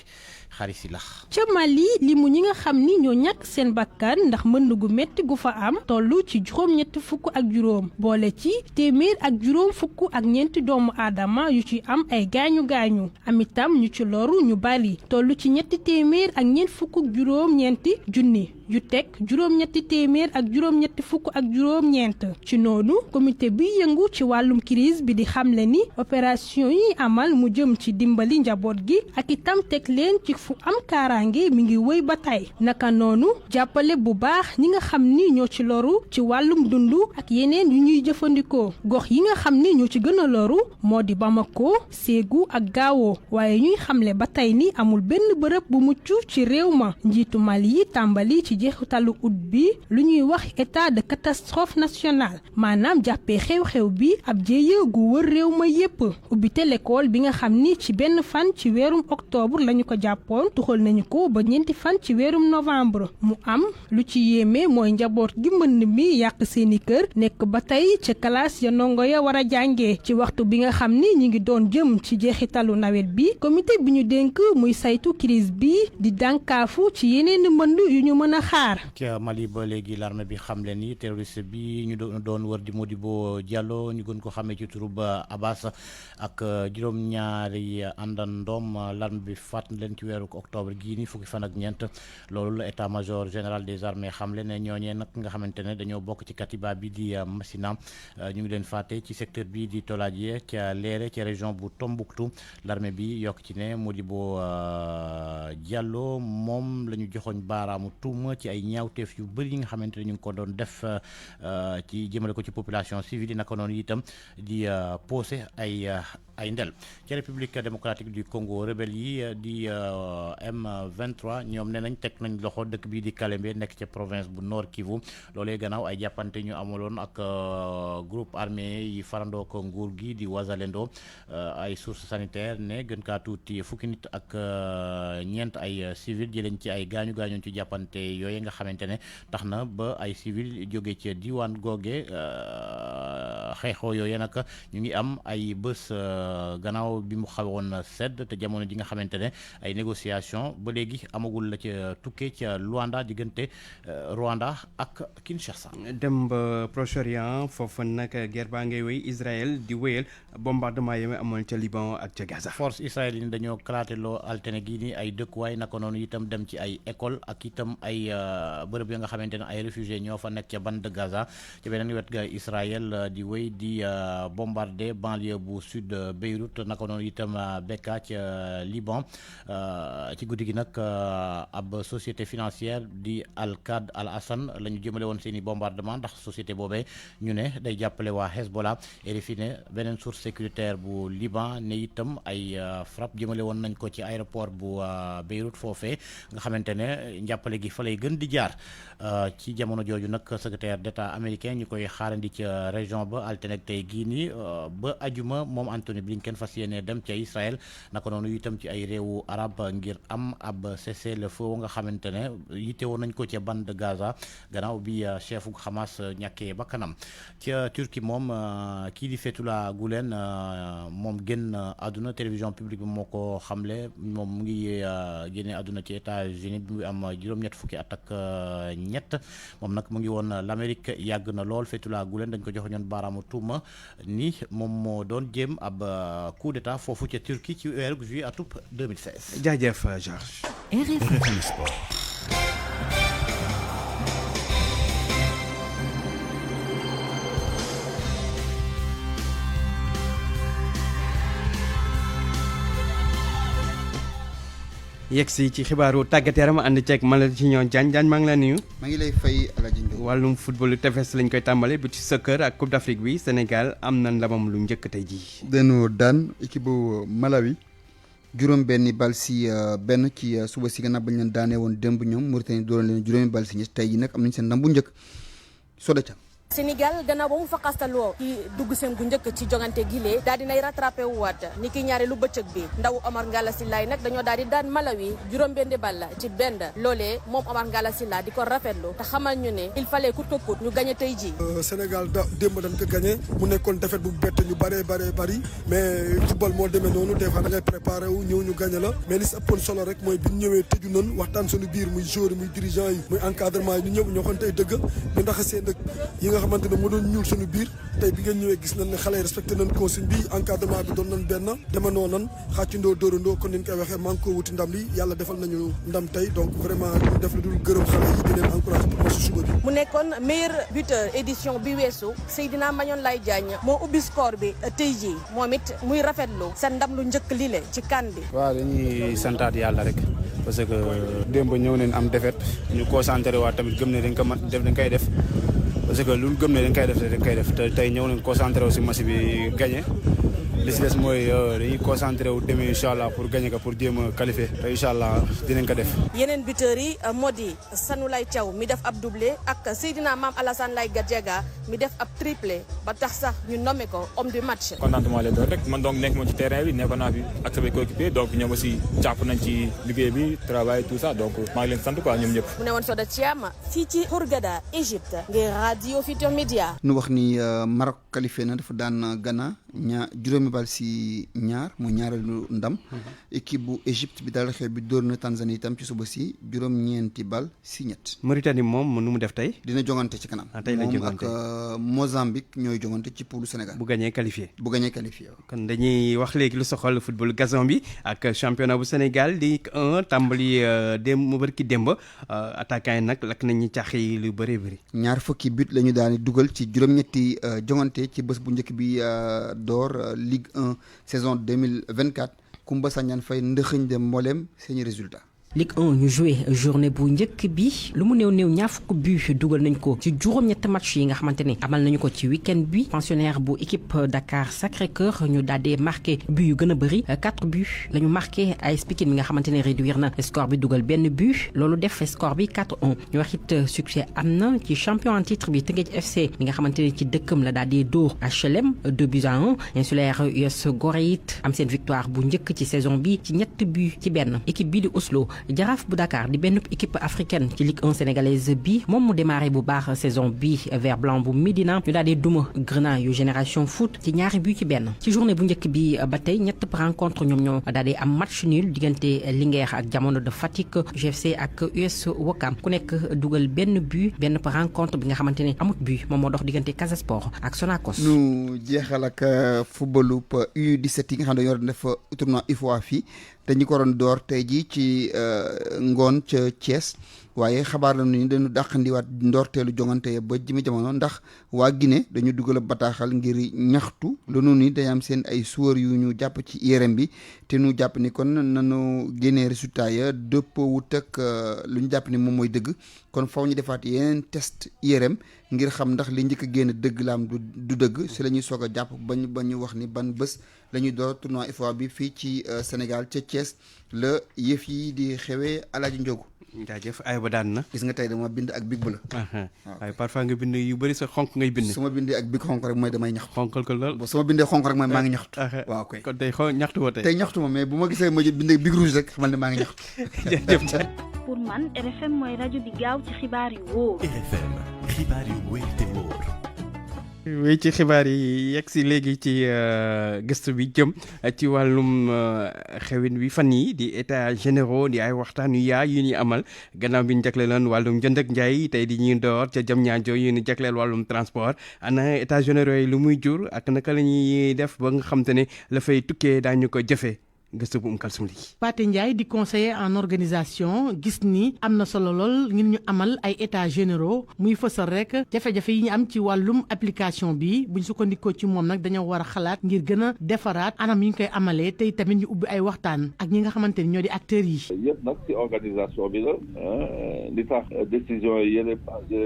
G: xarit si lax
X: ca Mali li mu ñi nga xam ni ñoo ñàkk seen bakkan ndax mbënd gu métti gu fa am toll ci juróom-ñetti fukk ak juróom boole ci téeméer ak juróom fukk ak ñeenti doomu aadama yu ci am ay gaañu-gaañu am itam ñu ci loru ñu bari toll ci ñetti téeméer ak ñeent fukk juróom-ñeenti junni yu teg juróom-ñetti téeméer ak juróom-ñetti fukk ak juróom-ñeent ci noonu comité bi yëngu ci wàllum crise bi di xamle ni opération yi amal mu jëm ci dimbali njaboot gi ak itam teg leen ci fu am kaaraange mi ngi wéy ba tey naka noonu jàppale bu baax ñi nga xam ni ñoo ci loru ci wàllum dund ak yeneen yu ñuy jëfandikoo gox yi nga xam ni ñoo ci gën a loru moo di Bamako Ségou ak Gao waaye ñuy xamle ba tey ni amul benn bërëb bu mucc ci réew ma njiitu Mali yi tàmbali ci jeexitalu ut bi lu ñuy wax état de catastrophe nationale maanaam jàppee xew-xew bi ab jéye gu wër réew ma yépp ubbite l'école bi nga xam ni ci benn fan ci weerum octobre lañu ko jàppoon tuxal nañu ko ba ñeenti fan ci weerum novembre mu am lu ci yéeme mooy njaboot gi mbënd mi yàq seeni kër nekk ba tey ca classe ya ndongo ya war a jàngee ci waxtu bi nga xam ni ñi ngi doon jëm ci jeexitalu nawet bi comité bi ñu dénk muy saytu crise bi di dànkaafu ci yeneen mbënd yu ñu mën a xaar.
G: ca Mali ba léegi l'armée bi xam leen ni terroriste bi ñu doon wër di Modibo Diallo ñu gën ko xamee ci turu ba Abbas ak juróom-ñaari àndandoom l'armée bi faat leen ci weeru octobre gii ni fukki fan ak ñeent loolu la état-major général des armées xam leen ne ñooñee nag nga xamante ne dañoo bokk ci katiba bi di Massina ñu ngi leen faate ci secteur bi di Toladié ca Léré ca région bu Tombouctou l'armée bi yokk ci ne Modibo Diallo moom la ñu joxoñ baaraamu tuuma ci ay ñaawteef yu bëri yi nga xamante ne ñu ngi ko doon def ci jëmale ko ci population civile yi naka noonu itam di posé ay ndel ci république démocratique du Congo rebelle yi di M23 ñoom ne nañ teg nañ loxo dëkk bii di Kalembe nekk ca province bu Nord Kivu loolee gannaaw ay jàppante ñu amaloon ak groupe armé yi farandoo ko nguur gi di Wazalendo ay sources sanitaires ne gën kaa tuuti fukki nit ak ñeent ay civil jëleñ ci ay gaañu ci jàppante yooyu nga xamante ne tax na ba ay civil jóge ci diwaan googe xeexoo yooyu nag ñu ngi am ay bés gannaaw bi mu xawoon sedd te jamono ji nga xamante ne ay négociation ba léegi amagul la ca tukkee ca Luanda diggante Rwanda ak Kinshasa.
A: dem ba Proche-Orient foofu nag guerre baa ngay wéy Israël di wéyal bombardement yi amoon ca Liban ak ca Gaza.
G: force israélienne dañoo kalaateloo altine gi ni ay dëkkuwaay naka noonu itam dem ci ay école ak itam ay bërëb ya nga xamante ne ay réfugiés ñoo fa nekk ca bande de Gaza ci beneen wet ga Israël di wéy di bombarder banlieue bu sud Beyrouth naka noonu itam Bekka ca Liban ci guddi gi nag ab société financière di Al-Qad Al Hassan la ñu jëmale woon seen i bombardement ndax société boobee ñu ne day jàppale waa Hezbollah RFI ne beneen source sécuritaire bu Liban ne itam ay frappe jëmale woon nañ ko ci aéroport bu Beyrouth foofee nga xamante ne njàppale gi fa lay gën di jaar ci jamono jooju nag secrétaire d'État américain ñu koy xaarandi ca région ba altine tey gii nii ba ajuma moom Anthony Blinken fas yéene dem ca Israël naka noonu itam ci ay réewu arab ngir am ab cessez-le-feu nga xamante ne yitte woon nañ ko ca bande de Gaza gannaaw bi chefu Hamas ñàkkee bakkanam ca Turquie moom kii di Fethullah Gülen moom génn àdduna télévision publique bi moo ko xamle moom mu ngi génne àdduna ci États-Unis bi mu am juróom-ñett fukki at ak ñett moom nag mu ngi woon l'Amérique yàgg na lool Fethullah Gülen dañ ko jox ñoon baaraamu tuuma ni moom moo doon jéem ab coup d'état foofu ca Turquie ci weeru juillet atub 2016.
A: jaajëf Georges.
B: RFI Sport.
A: yegsi ci xibaaru tàggat yaram ànd ceeg Malal ci ñoom Diagne maa ngi la nuyu.
D: maa ngi lay fay Alaaji Ndour.
A: wàllum football tefes lañ koy tàmbale bu ci soccer ak Coupe d'Afrique bi Sénégal am na ndamam lu njëkk tey jii.
D: dañoo daan équipe bu Malawi juróom benni bal si benn ci suba si gannaaw bañ leen daanee woon démb ñoom Mauritanie doon leen juróomi bal si ñett tey jii nag am nañ seen ndam bu njëkk Soda Thiam.
E: Sénégal gannaaw ba mu faqastaloo ci dugg seen gu njëkk ci jogante gile daal dinay rattrapé wu waat ni ki ñaare lu bëccëg bi ndaw Omar Ngalla Sylla nag dañoo daal di daan Malawi juróom-benn bal ci benn loolee moom Omar Ngalla Sylla di ko rafetlu te xamal ñu ne il fallait coûte que coûte ñu gagné tey jii.
H: Sénégal démb dañ ko gagné mu nekkoon défaite bu bett ñu bari mais football moo demee noonu des fois da ngay préparé wu ñëw ñu gagné la mais li si ëppoon solo rek mooy bi ñu ñëwee tëju nañ waxtaan suñu biir muy joueur muy dirigeant yi muy encadrement yi ñu ñëw ñoo xam tey dëgg ñu ndaxasee nag yi nga xamante ne moo doon ñuul suñu biir tey bi ngeen ñëwee gis nañ ne xale yi respecté nañ consigne bi encadrement bi doon nañ benn demanoo nan xàccindoo dóorandoo kon ni ñu koy waxee maa ngi ko wuti ndam li yàlla defal nañu ndam tey donc vraiment ñu def lu dul gërëm xale yi di leen encouragé pour match suba bi.
E: mu nekkoon meilleur buteur édition bi weesu Seydina Mañon Lay Diagne moo ubbi score bi tey jii moom it muy rafetlu sa ndam lu njëkk lile ci CAN bi.
I: waaw dañuy santaat yàlla rek parce que démb ñëw nañ am défaite ñu concentré waat tamit gëm ne dañ ko def dañ koy def. parce que lu gëm ne dañ koy def te tey ñëw nañ concentré wu si match bi gagné li si des mooy dañuy concentré wu demee incha allah pour gagné ko pour jéem a qualifier te incha allah dinañ ko def.
E: yeneen buteurs yi moo di Sanoulay Thiaw mi def ab doublé ak Seydina Mame Alassane Lay Gadiaga mi def ab triplé ba tax sax ñu nommé ko homme du match.
Y: contentement lay doon rek man donc nekk moom ci terrain bi nekkoon naa fi ak samay coéquipiers donc ñoom aussi jàpp nañ ci liggéey bi travail tout ça donc maa ngi leen sant quoi ñoom ñëpp.
E: mu ne woon Soda Thiam fii ci Hurghada Égypte ngir Radio Futurs Médias.
D: nu wax ni Maroc qualifié na dafa daan Ghana juróomi bal si ñaar mu ñaareelu ndam. équipe bu Égypte bi daal xew bi dóor na Tanzanie itam ci suba si juróom-ñeenti bal si ñett.
A: Mauritanie moom nu mu def tey.
D: dina jongante ci kanam.
A: tey la jongante
D: moom ak Mozambique ñooy jongante ci poulu Sénégal.
A: bu gagné qualifié.
D: kon
A: dañuy wax léegi lu soxal football gazon bi ak championnat bu Sénégal Ligue 1 tàmbali mu bërki démb attaquant yi nag lakk nañu caax yi lu bëree bëri.
D: ñaar fukki but la ñu daan dugal ci juróom-ñetti jongante ci bés bu njëkk bi door Ligue 1 saison 2024 Koumba Sagnane Faye ndëxëñ de mbooleem seeni résultat.
C: Ligue 1 ñu joué journée bu njëkk bi lu mu néew ñaar fukk but dugal nañ ko ci juróom-ñetti match yi nga xamante ne amal nañu ko ci week-end bi pensionnaire bu équipe Dakar Sacré-Cœur ñu daal di marqué but yu gën a bëri 4 buts la ñu marqué AS Pikine bi nga xamante ne réduire na score bi dugal benn but loolu def score bi 4-1 ñu wax it succès am na ci champion en titre bi Teungueth FC bi nga xamante ne ci dëkkam la daal di dóor HLM 2-1 Insulaire US Gorée it am seen victoire bu njëkk ci saison bi ci 7 buts ci benn équipe bi di Oslo Jaraaf bu Dakar di benn équipe africaine ci Ligue 1 sénégalaise bi moom mu démarré bu baax saison bi vert blanc bu Médina ñu daal di duma Grenat yu Génération Foot ci ñaari but ci benn ci journée bu njëkk bi ba tey ñett rencontre ñoom ñoo daal di am match nul diggante Linguère ak Jamono de Fatick GFC ak US Ouakam ku nekk dugal benn but benn rencontre bi nga xamante ne amut but moom moo dox diggante Casa Sport ak Sonacos.
D: ñu jeexal ak footballu U17 yi nga xam ne dañoo def tournoi UFOA fii te ñi ko doon door tey jii ci ngoon ca Thiès waaye xabaar la ni dañu dàqandiwaat ndoorteelu jongante ba jimi jamono ndax waa Guinée dañu dugal bataaxal ngir ñaxtu lu nu ni day am seen ay joueurs yu ñu jàpp ci IRM bi te ñu jàpp ni kon nanu génnee résultat ya dëppoo wut ak lu ñu jàpp ni moom mooy dëgg kon faw ñu defaat yeneen test IRM ngir xam ndax li njëkk a génn dëgg la am du dëgg si la ñuy soog a jàpp ba ñu wax ni ban bés la ñuy door tournoi UFOA bi fii ci Sénégal ca Thiès la yëf yi di xewee Alaaji Njogu.
A: jaajëf ay ba daan na.
D: gis nga tey dama bind ak big bu la.
A: waaye parfois nga bind yu bëri sa xonk ngay bind.
D: su ma bindee ak big xonk rek mooy damay ñaxtu.
A: xonkal ko lool.
D: su ma bindee xonk rek mooy maa ngi ñaxtu. waaw kay
A: kon tey ñaxtu woo tey.
D: tey ñaxtu ma mais bu ma gisee ma bindee big rouge rek xamal ne maa ngi ñaxtu.
A: jaajëf.
J: pour man RFM mooy rajo bi gaaw ci xibaar yu wóor.
B: RFM xibaar yu wér te wóor.
A: wéy ci xibaar yi yegg si léegi ci gëstu bi jëm ci wàllum xewin wi fan yi di état généraux di ay waxtaan yu yaa yu ñuy amal gannaaw bi ñu jagleeloon wàllum jënd ak njaay tey di ñuy door ca jëm ñaajo yu ñu jagleel wàllum transport ana état généraux yi lu muy jur ak naka la ñuy def ba nga xam te ne la fay tukkee daañu ko jëfee gëstu bu Kalsum li
K: Pathé Ndiaye di conseiller en organisation gis ni am na solo lool ngir ñu amal ay états généraux muy fësal rek jafe-jafe yi ñu am ci wàllum application bi buñ sukkandikoo ci moom nag dañoo war a xalaat ngir gën a defaraat anam yi ñu koy amalee tey tamit ñu ubbi ay waxtaan ak ñi nga xamante ni ñoo di acteurs yi.
L: yëpp nag ci organisation bi la li tax décision yi yële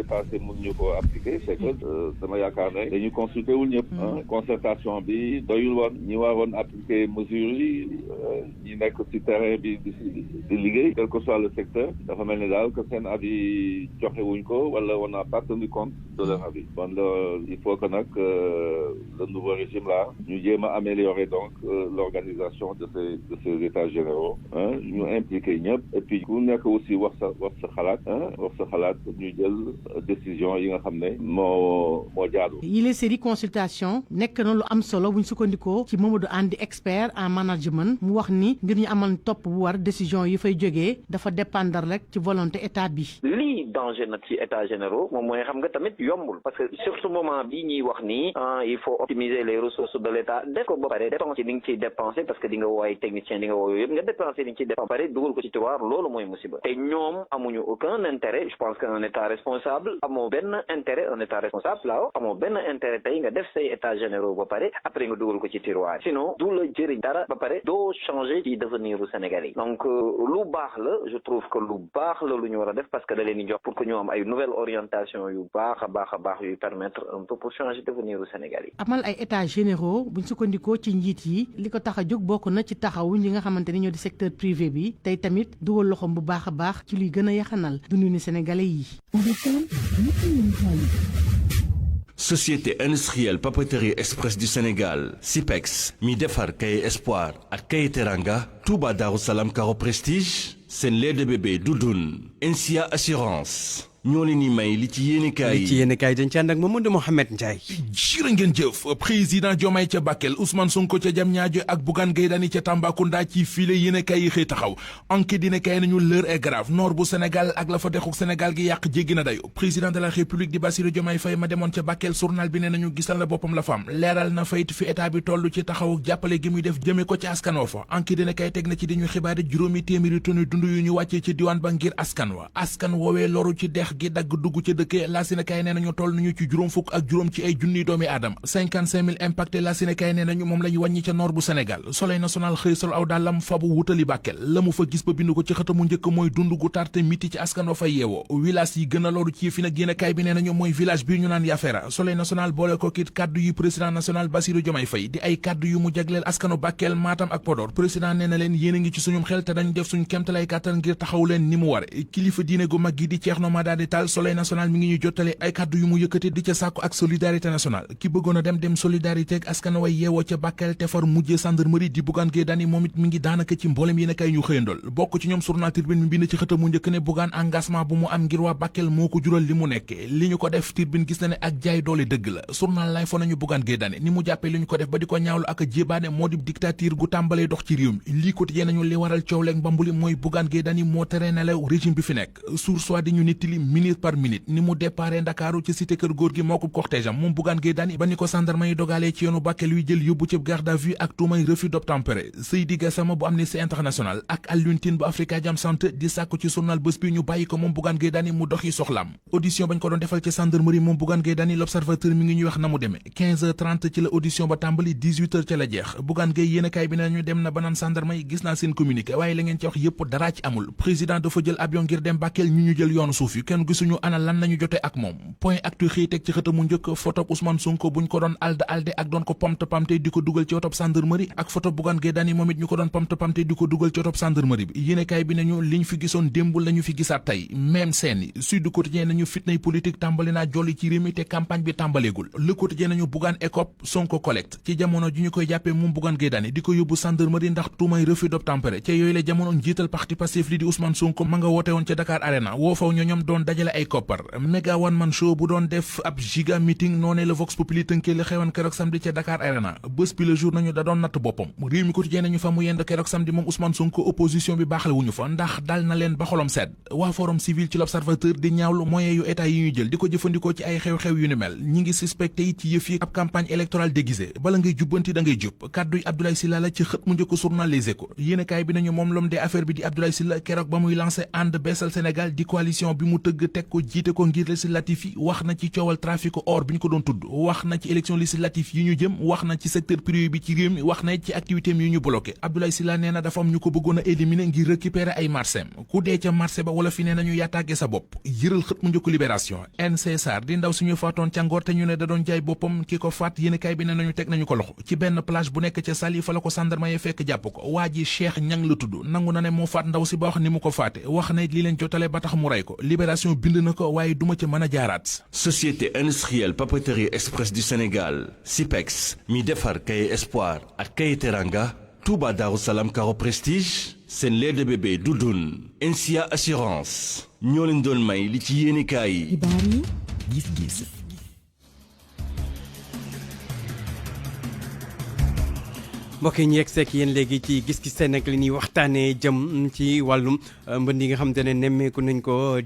L: passé mun ñu ko appliquer c'est que dama yaakaar ne dañu consulter wul ñëpp concertation bi doyul woon ñi waroon appliquer mesures yi ñi nekk ci terrain bi di liggéey quel que soit le secteur dafa mel ni daal que seen avis joxe wuñ ko wala on n'a pas tenu compte de leur avis bon il faut que nag le nouveau régime là ñu jéem a améliorer donc l'organisation de ces états généraux ñu impliqué ñëpp et puis ku nekk aussi wax sa xalaat ñu jël décision yi nga xam ne moo jaadu.
K: yile série consultation nekk na lu am solo buñ sukkandikoo ci Mamadou Andi expert en management mu wax ni ngir ñu amal topp bu war décision yi fay jógee dafa dépendre rek ci volonté état bi.
M: lii danger nag ci états généraux moom mooy xam nga tamit yombul parce que sur ce moment bi ñuy wax nii il faut optimiser les ressources de l'état def ko ba pare dépenser li nga ciy dépenser parce que di nga woo ay technicien di nga woo yëpp nga dépenser li nga ciy dépenser pare dugal ko ci tiroir loolu mooy musiba te ñoom amuñu aucun intérêt je pense que un état responsable amoo benn intérêt un état responsable laaw amoo benn intérêt tey nga def say états généraux ba pare après nga dugal ko ci tiroir sinon du la jëriñ dara ba pare doo changer ci devenir u Sénégalais donc lu baax la je trouve que lu baax la lu ñu war a def parce que da leen di jox pour que ñu am ay nouvelle orientation yu baax a baax yuy permettre un peu pour changer devenir u Sénégalais.
K: amal ay états généraux buñ sukkandikoo ci njiit yi li ko tax a jóg bokk na ci taxawu ñi nga xamante ni ñoo di secteur privé bi tey tamit dugal loxoom bu baax a baax ci luy gën a yaxanal dundu ni Sénégalais yi.
N: Société industrielle papeterie express du Sénégal SIPEX mi defar Kaye Espoir ak Kaye Teranga Touba Darou Salam Caro Prestige seen lait de bébé Doudoune NSIA assurance ñoo leen ni may li ci yéenekaay yi
A: dañ ci ànd ak Mamadou Mohamed Ndiaye.
Z: jërë ngeen jëf président Diomaye ca Bakel Ousmane Sonko ca Diamniadio ak Bougane Gueye Dany ca Tambacounda ci file yéenekaay yi xëy taxaw enquête yéenekaay nañu l'heure est grave nord bu Sénégal ak la fa dexuk Sénégal gi yàq jéggi na dayo président de la République di Bassirou Diomaye Faye ma demoon ca Bakel journal bi ne nañu gisal na boppam la fam leeral na fayit fi état bi toll ci taxaw jàppale gi muy def jëme ko ci askan wa fa enquête yéenekaay teg na ci di ñu xibaari juróomi téeméeri tonne dund yu ñu wàccee ci diwaan ba ngir askan wa askan woowee loru ci dex gi dagg dugg ca dëkkee la Sénégal nee nañu toll nañu ci juróom fukk ak juróom ci ay junniy doomi aadama 55 000 impacté la Sénégal nee nañu moom la ñu wàññi ca nord bu Sénégal Soleil national xëy sol aw dàllam fabu wutali Bakel la mu fa gis ba bind ko ci xëtamu njëkk mooy dund gu tarte miti ci askan wa fa yeewoo village yi gën a loru ci fi nag yéen a kaay bi nee nañu mooy village bi ñu naan Yafera Soleil national boole ko kit kaddu yu président national Bassirou Diomaye Faye di ay kaddu yu mu jagleel askanu Bakel Matam ak Podor président nee na leen yéen a ngi ci suñum xel te dañu def suñ kemtalay kàttan ngir taxaw leen ni mu ware kilifa diine gu mag gi di Thierno Madadi Tall Soleil national mi ngi ñu jottale ay kàddu yu mu yëkkati di ca sàkku ak solidarité nationale ki bëggoon a dem solidarité ak askan way yeewoo ca Bakel te far mujjee gendarmerie di Bougane Gueye Dany moom it mi ngi daanaka ci mboolem yéen a kay ñu xëyandool bokk ci ñoom journal Tribune mi bind ci xëtam mu njëkk ne Bougane engagement bu mu am ngir waa Bakel moo ko jural li mu nekkee li ñu ko def Tribune gis na ne ak jaay doole dëgg la journal lay fo nañu Bougane Gueye Dany ni mu jàppee li ñu ko def ba di ko ñaawlu ak jébaane moo di dictature gu tàmbalee dox ci réew mi lii quotidien nañu li waral coow leeg mbambuli mooy Bougane Gueye Dany moo tere nelaw régime bi fi nekk sour soit di ñu nettali minute par minute ni mu déparé Ndakaaru ci cité kër góor gi moo ko cortège am moom Bougane Gueye Dany ba ni ko gendarme yi dogalee ci yoonu Bakel yu jël yóbbu ci garde à vue ak tuumay refus d'obtempérer Seydi Gassama bu Amnesty International ak Alioune Tine bu Afrikajam Center di sàkku ci journal Bës Bi ñu bàyyi ko moom Bougane Gueye Dany mu doxi soxlaam audition bañ ko doon defal ci gendarmerie moom Bougane Gueye Dany l'Observateur mi ngi ñuy wax na mu demee 15h30 ci la audition ba tàmbali 18h ca la jeex Bougane Gueye yéenekaay bi nañu dem na ba naan gendarme yi gis naa seen communiqué waaye la ngeen ci wax yëpp dara ci amul président dafa jël avion ngir dem Bakel ñu jël yoonu suuf yu kenn gisuñu ana lan lañu jote ak moom point actu xëy teg ci xëtamu njëkk photo Ousmane Sonko buñ ko doon alde ak doon ko pamte di ko dugal ci otop gendarmerie ak photo Bougane Gueye Dany moom it ñu ko doon pamte di ko dugal ci otop gendarmerie bi yéenekaay bi nañu liñ fi gisoon démbul lañu fi gisaat tey même scène Sud Quotidien nañu fitnay politique tàmbali naa jolli ci réew mi te campagne bi tàmbaleegul Le Quotidien nañu Bougane écope Sonko collecte ci jamono ji ñu koy jàppee moom Bougane Gueye Dany di ko yóbbu gendarmerie ndax tuumay refus d'obtempérer ca yooyu la jamono njiital parti Pastef li di Ousmane Sonko ma nga woote woon ca Dakar Arena woo faw ñoom doon dajale ay koppar méga one man show bu doon def ab giga meeting noonee la Vox Populi tënkee la xewoon keroog samedi ca Dakar Arena Bës Bi Le Jour nañu da doon natt boppam réew mi Quotidien nañu fa mu yend keroog samedi moom Ousmane Sonko opposition bi baaxale wuñu fa ndax dal na leen ba xolom sedd waa forum civil ci l'Observateur di ñaawlu moyens yu état yi ñuy jël di ko jëfandikoo ci ay xew-xew yu ni mel ñi ngi suspecté yi ci yëf yi ab campagne électorale déguisée bala ngay jubbanti da ngay jub kàdduy Abdoulaye Sylla la ci xët mu njëkk journal Les Échos yéenekaay bi nañu moom l'homme des affaires bi di Abdoulaye Sylla keroog ba muy lancé ànd beesal Sénégal di coalition bi mu tëgg teg ko jiite ko ngir législatif yi wax na ci coowal trafic or bi ñu ko doon tudd wax na ci élection législative yi ñu jëm wax na ci secteur privé bi ci réew mi wax na ci activité yi ñu bloqué Abdoulaye Sylla nee na dafa am ñu ko bëggoon a éliminer ngir récupérer ay marché ku dee ca marché ba wala fi nee nañu yaataage sa bopp yëral xët mu njëkk Libération NC Sarr di ndaw suñu faatoon ca Ngor te ñu ne da doon jaay boppam ki ko faat yéenekaay bi ne nañu teg nañu ko loxo ci benn plage bu nekk ca Saly fa la ko gendarme yi fekk jàpp ko waa ji Cheikh Ñang la tudd nangu na ne moo faat ndaw si ba wax ni mu ko faate wax na li leen jotale ba tax mu rey ko Libération bind na ko waaye duma ca mën a jaaraat
N: Société industrielle Papeterie Express du Sénégal SIPEX mi defar Kaye Espoir ak Kaye Teranga Touba Darou Salam Caro Prestige seen lait de bébé Doudoune NSIA Assurance ñoo leen doon may li ci yéenekaay yi
B: gis-gis
A: mbokk yi ñu yegg seek yéen léegi ci gis-gis seen ak li ñuy waxtaanee jëm ci wàllum mbënd yi nga xamante ne nemmeeku nañ ko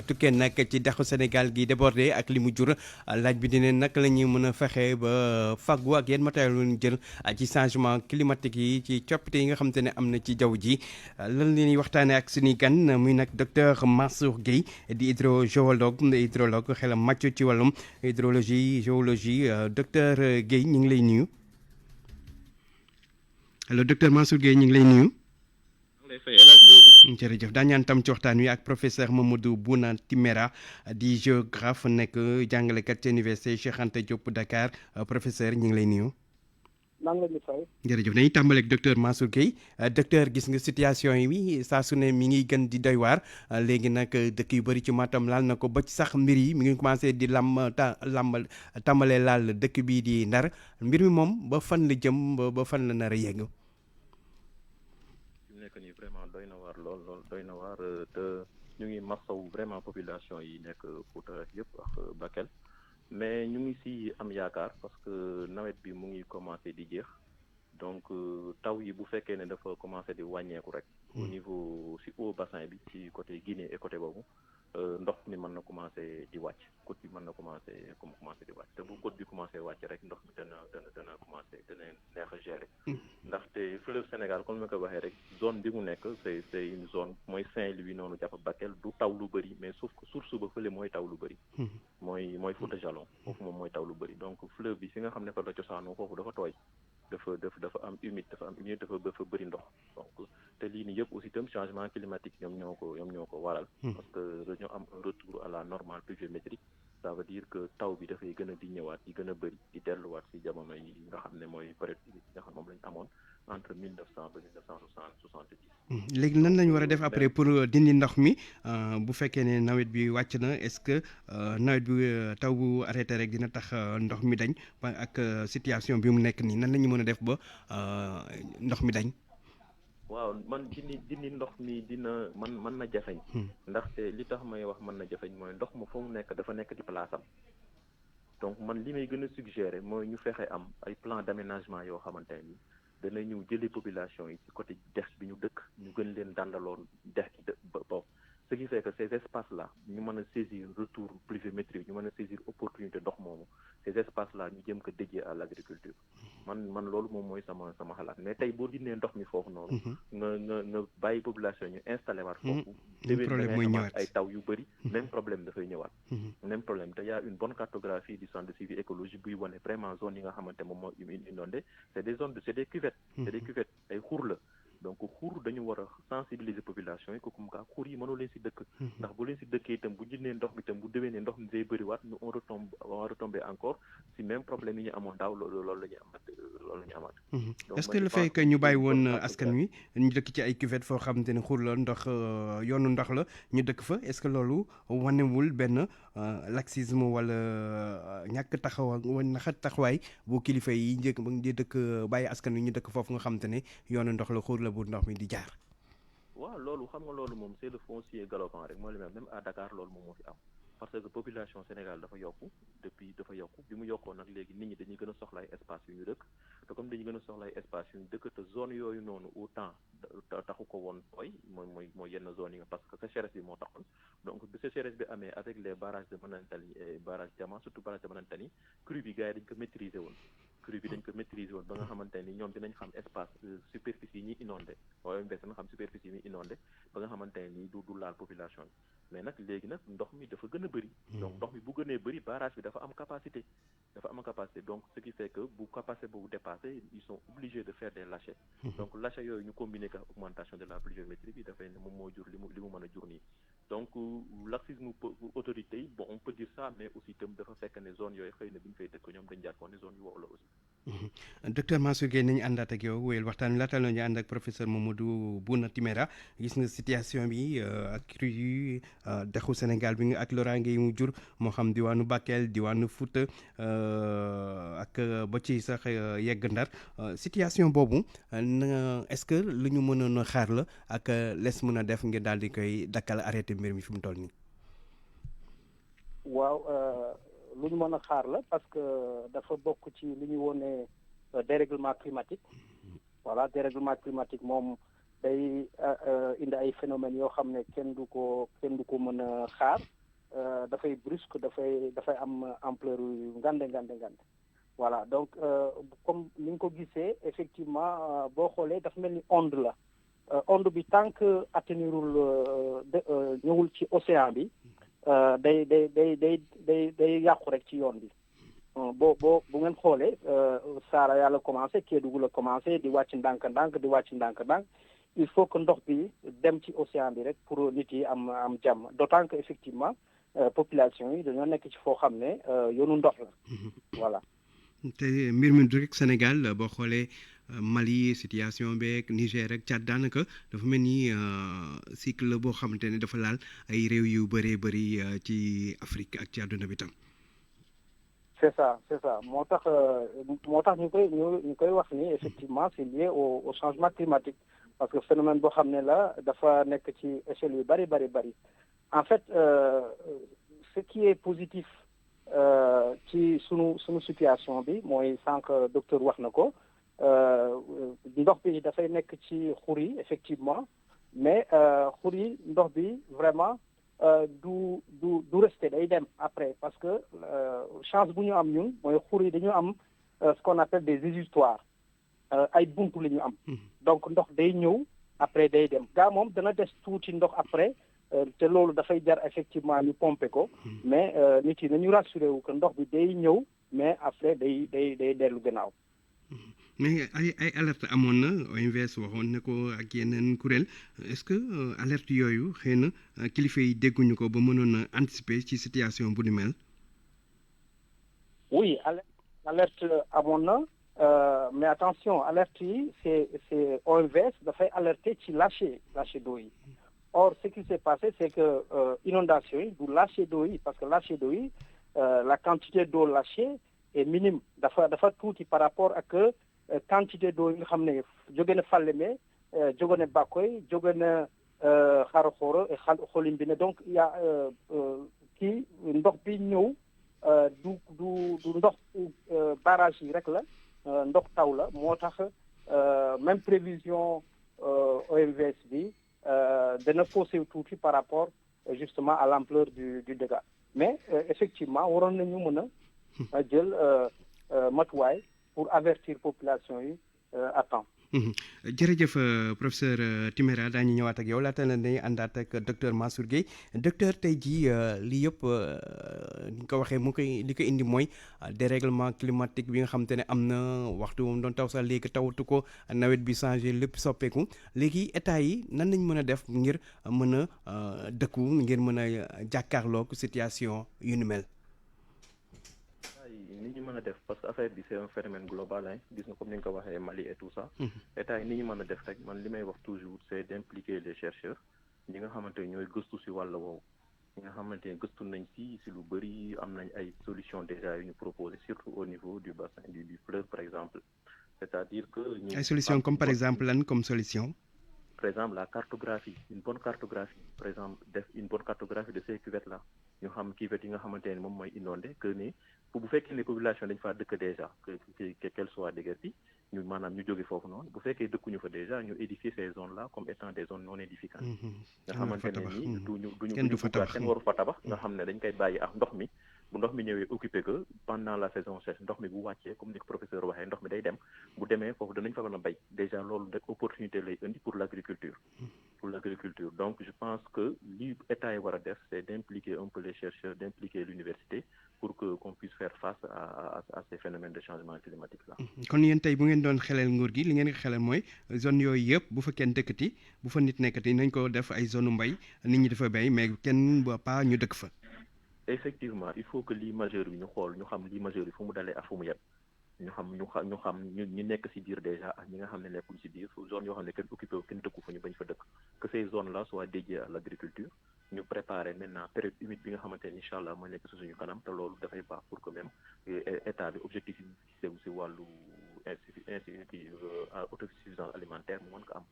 A: tukkee nag ci dexu Sénégal gi débordé ak li mu jur laaj bi dine naka la ñuy mën a fexe ba faggu ak yenn matériel lu ñu jël ci changement climatique yi ci coppite yi nga xamante ne am na ci jaww ji lan la ñuy waxtaanee ak suñuy gan muy nag docteur Mansour Guèye di hydrologue xelam màcc ci wàllum hydrologie géologie docteur Guèye ñu ngi lay nuyu. allo docteur Mansour Guèye ñu ngi lay nuyu. jërëjëf daa ñaan tam ci waxtaan wi ak professeur Mamadou Bouna Timéra di géographe nekk jàngalekat ci université Cheikh Anta Diop Dakar professeur ñu ngi lay nuyu.
F: maa ngi leen di fay.
A: jërëjëf dañuy tàmbale ak docteur Mansour Guèye docteur gis nga situation yi saa su ne mi ngi gën di doy waar léegi nag dëkk yu bëri ci Matam laal na ko ba ci sax mbir yi mi ngi commencé di tàmbalee laal dëkk bii di Ndar mbir mi moom ba fan la jëm ba fan la nar a yegg.
O: nekk nii vraiment doy na waar lool doy na waar te ñu ngi masawu vraiment population yi nekk Fouta yëpp ak Bakel mais ñu ngi si am yaakaar parce que nawet bi mu ngi commencé di jeex donc taw yi bu fekkee ne dafa commencé di wàññeeku rek au niveau si haut bassin bi ci côté Guinée et côté boobu ndox mi mën na commencé di wàcc côte bi mën na commencé di wàcc te bu côte bi commencé wàcc rek ndox mi dana commencé dana neex a gérer ndaxte fleuve Sénégal comme ni ko waxee rek zone bi mu nekk c'est une zone mooy Saint-Louis noonu jàpp Bakel du taw lu bëri mais sauf que source ba fële mooy taw lu bëri mooy Fouta Jalon foofu moom mooy taw lu bëri donc fleuve bi fi nga xam ne fa la cosaanoo foofu dafa tooy dafa am humide dafa bëri ndox donc te lii nii yëpp aussi itam changement climatique ñoom ñoo ko waral parce que dañoo am un retour à la normale pluviométrique ça veut dire que taw bi dafay gën a di ñëwaat di gën a bëri di delluwaat si jamono yi nga xam ne mooy période bi nga xam moom lañu amoon entre 1900 ba 1970.
A: léegi nan lañu war a def après pour dindi ndox mi bu fekkee ne nawet bi wàcc na est-ce que nawet bi taw bu arrêté rek dina tax ndox mi dañ ak situation bi mu nekk nii nan la ñu mën a def ba ndox mi dañ.
O: waaw man dindi ndox mi dina mën na jafeñ ndaxte li tax may wax mën na jafeñ mooy ndox mu fa mu nekk dafa nekk di place am donc man li may gën a suggérer mooy ñu fexe am ay plan d'aménagement yoo xamante ne dana ñëw jëlee population yi ci côté dex bi ñu dëkk ñu gën leen dandaloon dex ba ce qui fait que ces espaces là ñu mën a saisir retour pluviométrie ñu mën a saisir opportunité ndox moomu ces espaces là ñu jëm ko dédié à l'agriculture man loolu moom mooy sama xalaat mais tey boo dindee ndox mi foofu noonu nga bàyyi population ñu installé waat foofu déwén da ngay amaat ay taw yu bëri même problème dafay ñëwaat même problème te y a une bonne cartographie du centre de suivi écologique buy wane vraiment zone yi nga xamante moom moo inondé c'est des cuvettes c'est des cuvettes ay xur la donc xur dañu war a sensibiliser population yi ko comme ka xur yi mënoo leen si dëkk ndax bu leen si dëkkee itam bu jëndee ndox mi itam bu déwénee ndox mi day bëriwaat ñu on retombe encore si même problème yi ñu amoon daaw loolu la ñu amaat
A: est-ce que le fait que ñu bàyyi woon askan wi ñu dëkk ci ay cuvette foo xamante ne xur la ndox yoonu ndox la ñu dëkk fa est-ce que loolu wanewul benn laxisme wala ñàkk taxawaay bu kilifa yi njëkk di dëkk bàyyi askan wi ñu dëkk foofu nga xamante ne yoonu ndox la xur la bu ndox mi di jaar.
O: waaw loolu xam nga loolu moom c'est le foncier galopant rek mooy li même à Dakar loolu moom moo fi am parce que population Sénégal dafa yokku bi mu yokkoo nag léegi nit ñi dañuy gën a soxla ay espace yu ñu dëkk te comme dañuy gën a soxla ay espace yu ñu dëkk te zone yooyu noonu autant taxu ko woon tooy mooy yenn zone yi nga parce que sécheresse bi moo taxoon donc bi sécheresse bi amee avec les barrages de Manantali et barrage Diama surtout barrage de Manantali crue bi gars yi dañ ko maîtriser woon ba nga xamante ni ñoom dinañ xam espace superficie yi ñuy inondé waaye mbes na xam superficie yi ñuy inondé ba nga xamante ni du laal population bi mais nag léegi nag ndox mi dafa gën a bëri donc ndox mi bu gënee bëri barrage bi dafa am capacité donc ce qui fait que bu capacité boobu dépassé ils sont obligés de faire des lâchers donc lâchers yooyu ñu combiner ak augmentation de la pluviométrie bi dafay ne moom moo jur li mu mën a jur nii donc laxisme autorité yi bon on peut dire ça mais aussi itam dafa fekk ne zone yooyu xëy na bi ñu fay dëkk ñoom dañ jàppoon ne zone yu wow la aussi
A: docteur Mansour Gueye nañu àndaat ak yow wéyal waxtaan wi laata la ñu ànd ak professeur Mamadou Bouna Timéra gis nga situation bi ak crue yi dexu Sénégal bi nga ak loraange yi mu jur moo xam diwaanu Bakel diwaanu Fouta ak ba ci sax yegg Ndar situation boobu est-ce que lu ñu mënoon a xaar la ak les mën a def ngir daal di koy dakkal arrêté mbir mi fi mu toll nii.
F: waaw lu ñu mën a xaar la parce que dafa bokk ci li ñu wone dérèglement climatique voilà dérèglement climatique moom day indi ay phénomènes yoo xam ne kenn du ko mën a xaar dafay brusque dafay am ampleur yu ngande voilà donc comme ni nga ko gisee effectivement boo xoolee dafa mel ni onde la onde bi tant que atteindrul ñëwul ci océan bi day yàqu rek ci yoon bi bu ngeen xoolee Saara yàlla commencé Kédougou la commencé di wàcc ndànk-ndànk il faut que ndox bi dem ci océan bi rek pour nit yi am jàmm d'autant que effectivement population yi dañoo nekk ci foo xam ne yoonu ndox la voilà.
A: te mbir mi du rek Sénégal boo xoolee Mali situation beeg Niger ak Tchad daanaka dafa mel ni cycle la boo xamante ne dafa laal ay réew yu bëree bëri ci Afrique ak ci àdduna bi tam.
F: c'est ça moo tax ñu koy wax ni effectivement c'est lié au changement climatique parce que phénomène boo xam ne la dafa nekk ci échelle yu bëri en fait ce qui est positif ci sunu situation bi mooy sànq docteur wax na ko ndox bi dafay nekk ci xur yi effectivement mais xur yi ndox bi vraiment du rester day dem après parce que chance bu ñu am ñun mooy xur yi dañu am ce qu'on appelle des exutoires ay buntu la ñu am donc ndox day ñëw après day dem gaa moom dana des tuuti ndox après te loolu dafay jar effectivement ñu pomper ko mais nit yi nañu rassuré wu que ndox bi day ñëw mais après day dellu gannaaw.
A: mais ay alerte amoon na OMVS waxoon na ko ak yeneen kuréel est-ce que alerte yooyu xëy na kilifa yi dégguñu ko ba mënoon a anticiper ci situation bu ni mel.
F: oui alerte amoon na mais attention alerte yi c'est OMVS dafay alerter ci lâcher d'eau yi. Or, ce qui s'est passé, c'est que inondation yi du lâcher d'eau yi parce que lâcher d'eau yi la quantité d'eau lâchée est minime dafa tuuti par rapport ak quantité d'eau yi nga xam ne jóge na Falémé jóge na Bakoy jóge na Xaroxoro et Xolimbine donc il y a kii ndox bi ñëw du ndox barrage yi rek la ndox taw la moo tax même prévision OMVS bi dana faussé tuuti par rapport justement à l'ampleur du dégât mais effectivement waroon nañu mën a jël matuwaay pour avertir population yi à temps.
A: jërëjëf professeur Timéra daañu ñëwaat ak yow laata la dañuy àndaat ak docteur Mansour Guèye docteur tey jii lii yëpp ni ko waxee li ko indi mooy dérèglement climatique bi nga xam te ne am na waxtu moom doon taw sax léegi tawatu ko nawet bi changé lépp soppeeku léegi état yi nan nañ mën a def ngir mën a dëkku ngir mën a jàkkaarloog situation yu ni mel.
O: ni ñu mën a def parce que affaire bi c'est un phénomène global hein gis nga comme ni nga ko waxee Mali et tout ça état yi ni ñu mën a def rek man li may wax toujours c'est d'impliquer les chercheurs ñi nga xamante ne ñooy gëstu ci wàll woowu ñi nga xamante ne gëstu nañ ci lu bëri am nañ ay solutions déjà yu ñu proposé surtout au niveau du bassin du fleuve par exemple c'est-à-dire que
A: ay solutions comme par exemple lan comme solution
O: par exemple la cartographie une bonne cartographie par exemple def une bonne cartographie de ces cuvettes là ñu xam cuvettes yi nga xamante ne moom mooy inondé que ni bu fekkee ne population dañ faa dëkk déjà que qu'elle soit déguerpie ñu maanaam ñu jóge foofu noonu bu fekkee dëkkuñu fa déjà ñu édifier ces zones là comme étant des zones non édificantes nga xamante ne nii duñu kenn waru fa tabax nga xam ne dañ koy bàyyi ak ndox mi bu ndox mi ñëwee occupé que pendant la saison sèche ndox mi bu wàccee comme ni ko professeur waxee ndox mi day dem bu demee foofu danañ fa mën a béy déjà loolu rek opportunité lay indi pour l'agriculture donc je pense que li état yi war a def c'est d'impliquer un peu les chercheurs d'impliquer l'université pour que qu'on puisse faire face à ces phénomènes de changement climatique là.
A: kon yéen tey bu ngeen doon xelal nguur gi li ngeen xelal mooy zone yooyu yëpp bu fa kenn dëkkati bu fa nit nekkati nañ ko def ay zone mbay nit ñi dafa béy mais kenn ba pas ñu dëkk fa.
O: effectivement il faut que lii majeur bi ñu xool ñu xam lii majeur bi fu mu dalee ak fu mu yem ñu xam ñu nekk ci biir déjà ak ñi nga xam ne nekkul ci biir zone yoo xam ne kenn occupé wu kenn dëkku fa ñu bañ fa dëkk que ces zones là soient dédiées à l'agriculture ñu préparer maintenant période humide bi nga xamante ne incha allah mooy nekk ci suñu kanam te loolu dafay baax pour que même état bi objectif yi ci wàllu autosuffisance alimentaire mu mën ko am.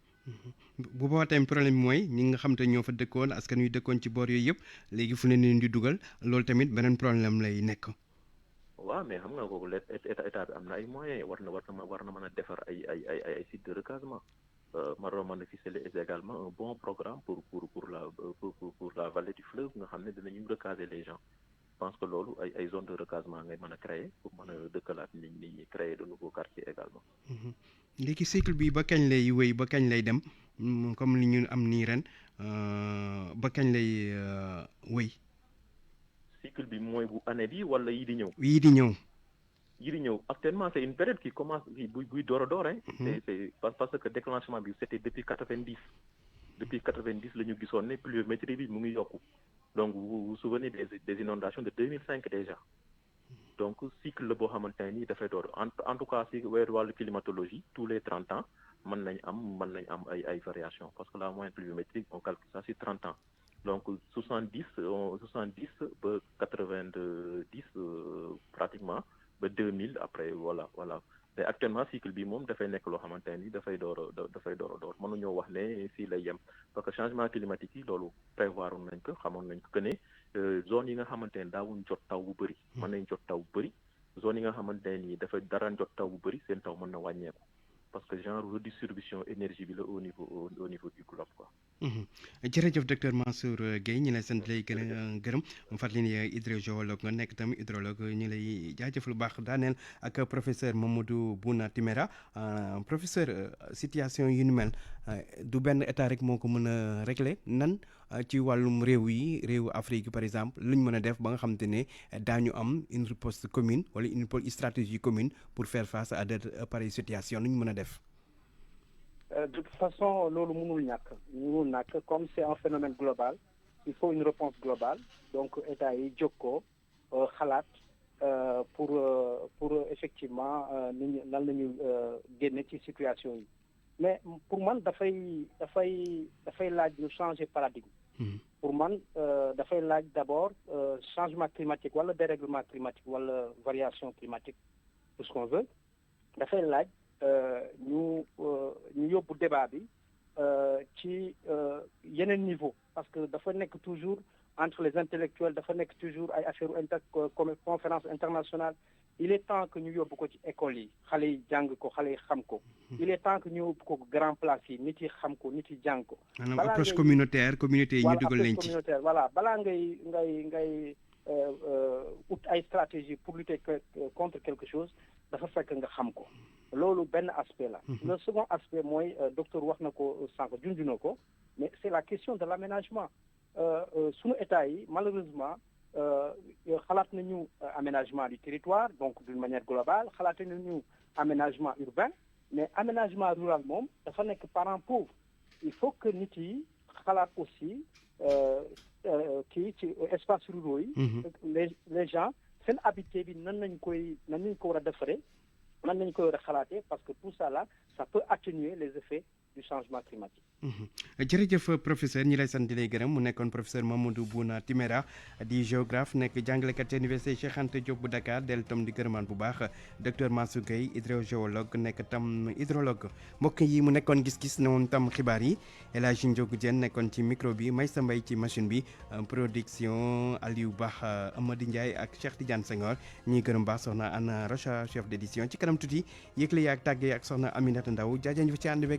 A: bu boobaa tamit problème bi mooy ñi nga xam te ñoo fa dëkkoon askan wi dëkkoon ci boor yooyu yëpp léegi fu ne leen di dugal loolu tamit beneen problème lay nekk.
O: waaw mais xam nga kooku état bi am na ay moyens war na mën a defar ay sites de recasement mën a ficeler également un bon programme pour la vallée du fleuve nga xam ne dinañu recaser les gens je pense que loolu ay zone de recasement ngay mën a créer pour mën a dëkkalaat nit ñi créer de nouveaux quartiers également.
A: léegi cycle bi ba kañ lay wéy ba kañ lay dem comme li ñu am nii ren ba kañ lay wéy.
O: cycle bi mooy bu année bi wala yii di ñëw.
A: yii di ñëw
O: actuellement c'est une période qui commence buy door a door hein. c'est parce que déclenchement bi c'était depuis 90 la ñu gisoon ne pluviométrie bi mu ngi yokku donc vous vous souvenez des inondations de 2005 déjà donc cycle la boo xamante ne nii dafay door en tout cas si weeru wàllu climatologie tous les 30 ans mën nañ am ay variations parce que la moyenne pluviométrique on calcule ça sur 30 ans. donc 70 ba 90 pratiquement ba 2000 après voilà mais actuellement cycle bi moom dafay nekk loo xamante ne ni dafay door a door mënuñoo wax ne fii lay yem parce que changement climatique yi loolu prévoir nañ ko xamoon nañ ko que ne zone yi nga xamante ne daawuñ jot taw bu bëri mën nañ jot taw bu bëri zone yi nga xamante ne nii dafa dara jot taw bu bëri seen taw mën na wàññeeku parce que genre redistribution énergie bi la au niveau du globe quoi.
A: jërëjëf docteur Mansour Guèye ñu lay sant lay gën a gërëm mu fàttali ni hydrogéologue nga nekk tam hydrologue ñu lay jaajëf lu baax daaneel ak professeur Mamadou Bouna Timéra professeur situation yu ni mel du benn état rek moo ko mën a régler nan ci wàllum réewu Afrique par exemple luñ mën a def ba nga xam te ne daañu am une riposte commune wala une stratégie commune pour faire face à de pareilles situations luñ mën a def.
F: De toute façon loolu mënul ñàkk comme c'est un phénomène global il faut une réponse globale donc état yi jóg ko xalaat pour effectivement nit ñi nan la ñu génne ci situation yi mais pour man dafay laaj ñu changer paradigme. pour man dafay laaj d'abord changement climatique wala dérèglement climatique wala variation climatique tout ce qu'on veut dafay laaj ñu yóbbu débat bi ci yeneen niveau parce que dafa nekk toujours entre les intellectuels dafa nekk toujours ay affaires conférence internationale il est temps que ñu yóbbu ko ci école yi xale yi jàng ko xale yi xam ko il est temps que ñu ko grand place yi nit yi xam ko nit yi jàng ko.
A: maanaam approche communautaire communauté yi ñu dugal leen ci.
F: voilà balaa ngay ut ay stratégie pour lutter contre quelque chose dafa fekk nga xam ko loolu benn aspect la. le second aspect mooy docteur wax na ko sànq junj na ko mais c'est la question de l'aménagement sunu état yi malheureusement xalaat nañu aménagement du territoire donc d'une manière globale xalaat nañu aménagement urbain mais aménagement rural moom dafa nekk parent pauvre il faut que nit yi xalaat aussi kii ci espace ruraux yi les gens seen habitat bi nan nañ ko war a defaree nan nañ koy war a xalaatee parce que tout ça là ça peut atténuer les effets du changement climatique.
A: jërëjëf professeur ñi lay sant di lay gërëm mu nekkoon professeur Mamadou Bouna Timéra di géographe nekk jàngalekat ci université Cheikh Anta Diop bu Dakar del tam di gërëmaan bu baax docteur Mansour Gueye hydrogéologue nekk tam hydrologue mbokk yi mu nekkoon gis-gis noonu tam xibaar yi El Hadji Ndiogou Diène nekkoon ci micro bi Maysa Mbaye ci machine bi production Aliou Ba Amady Ndiaye ak Cheikh Tidiane Senghor ñuy gërëm baax soxna Anna Rocha chef d'édition ci kanam tuuti yëgle yi ak tàggee ak soxna Aminata Ndaw jaajëf ci ànd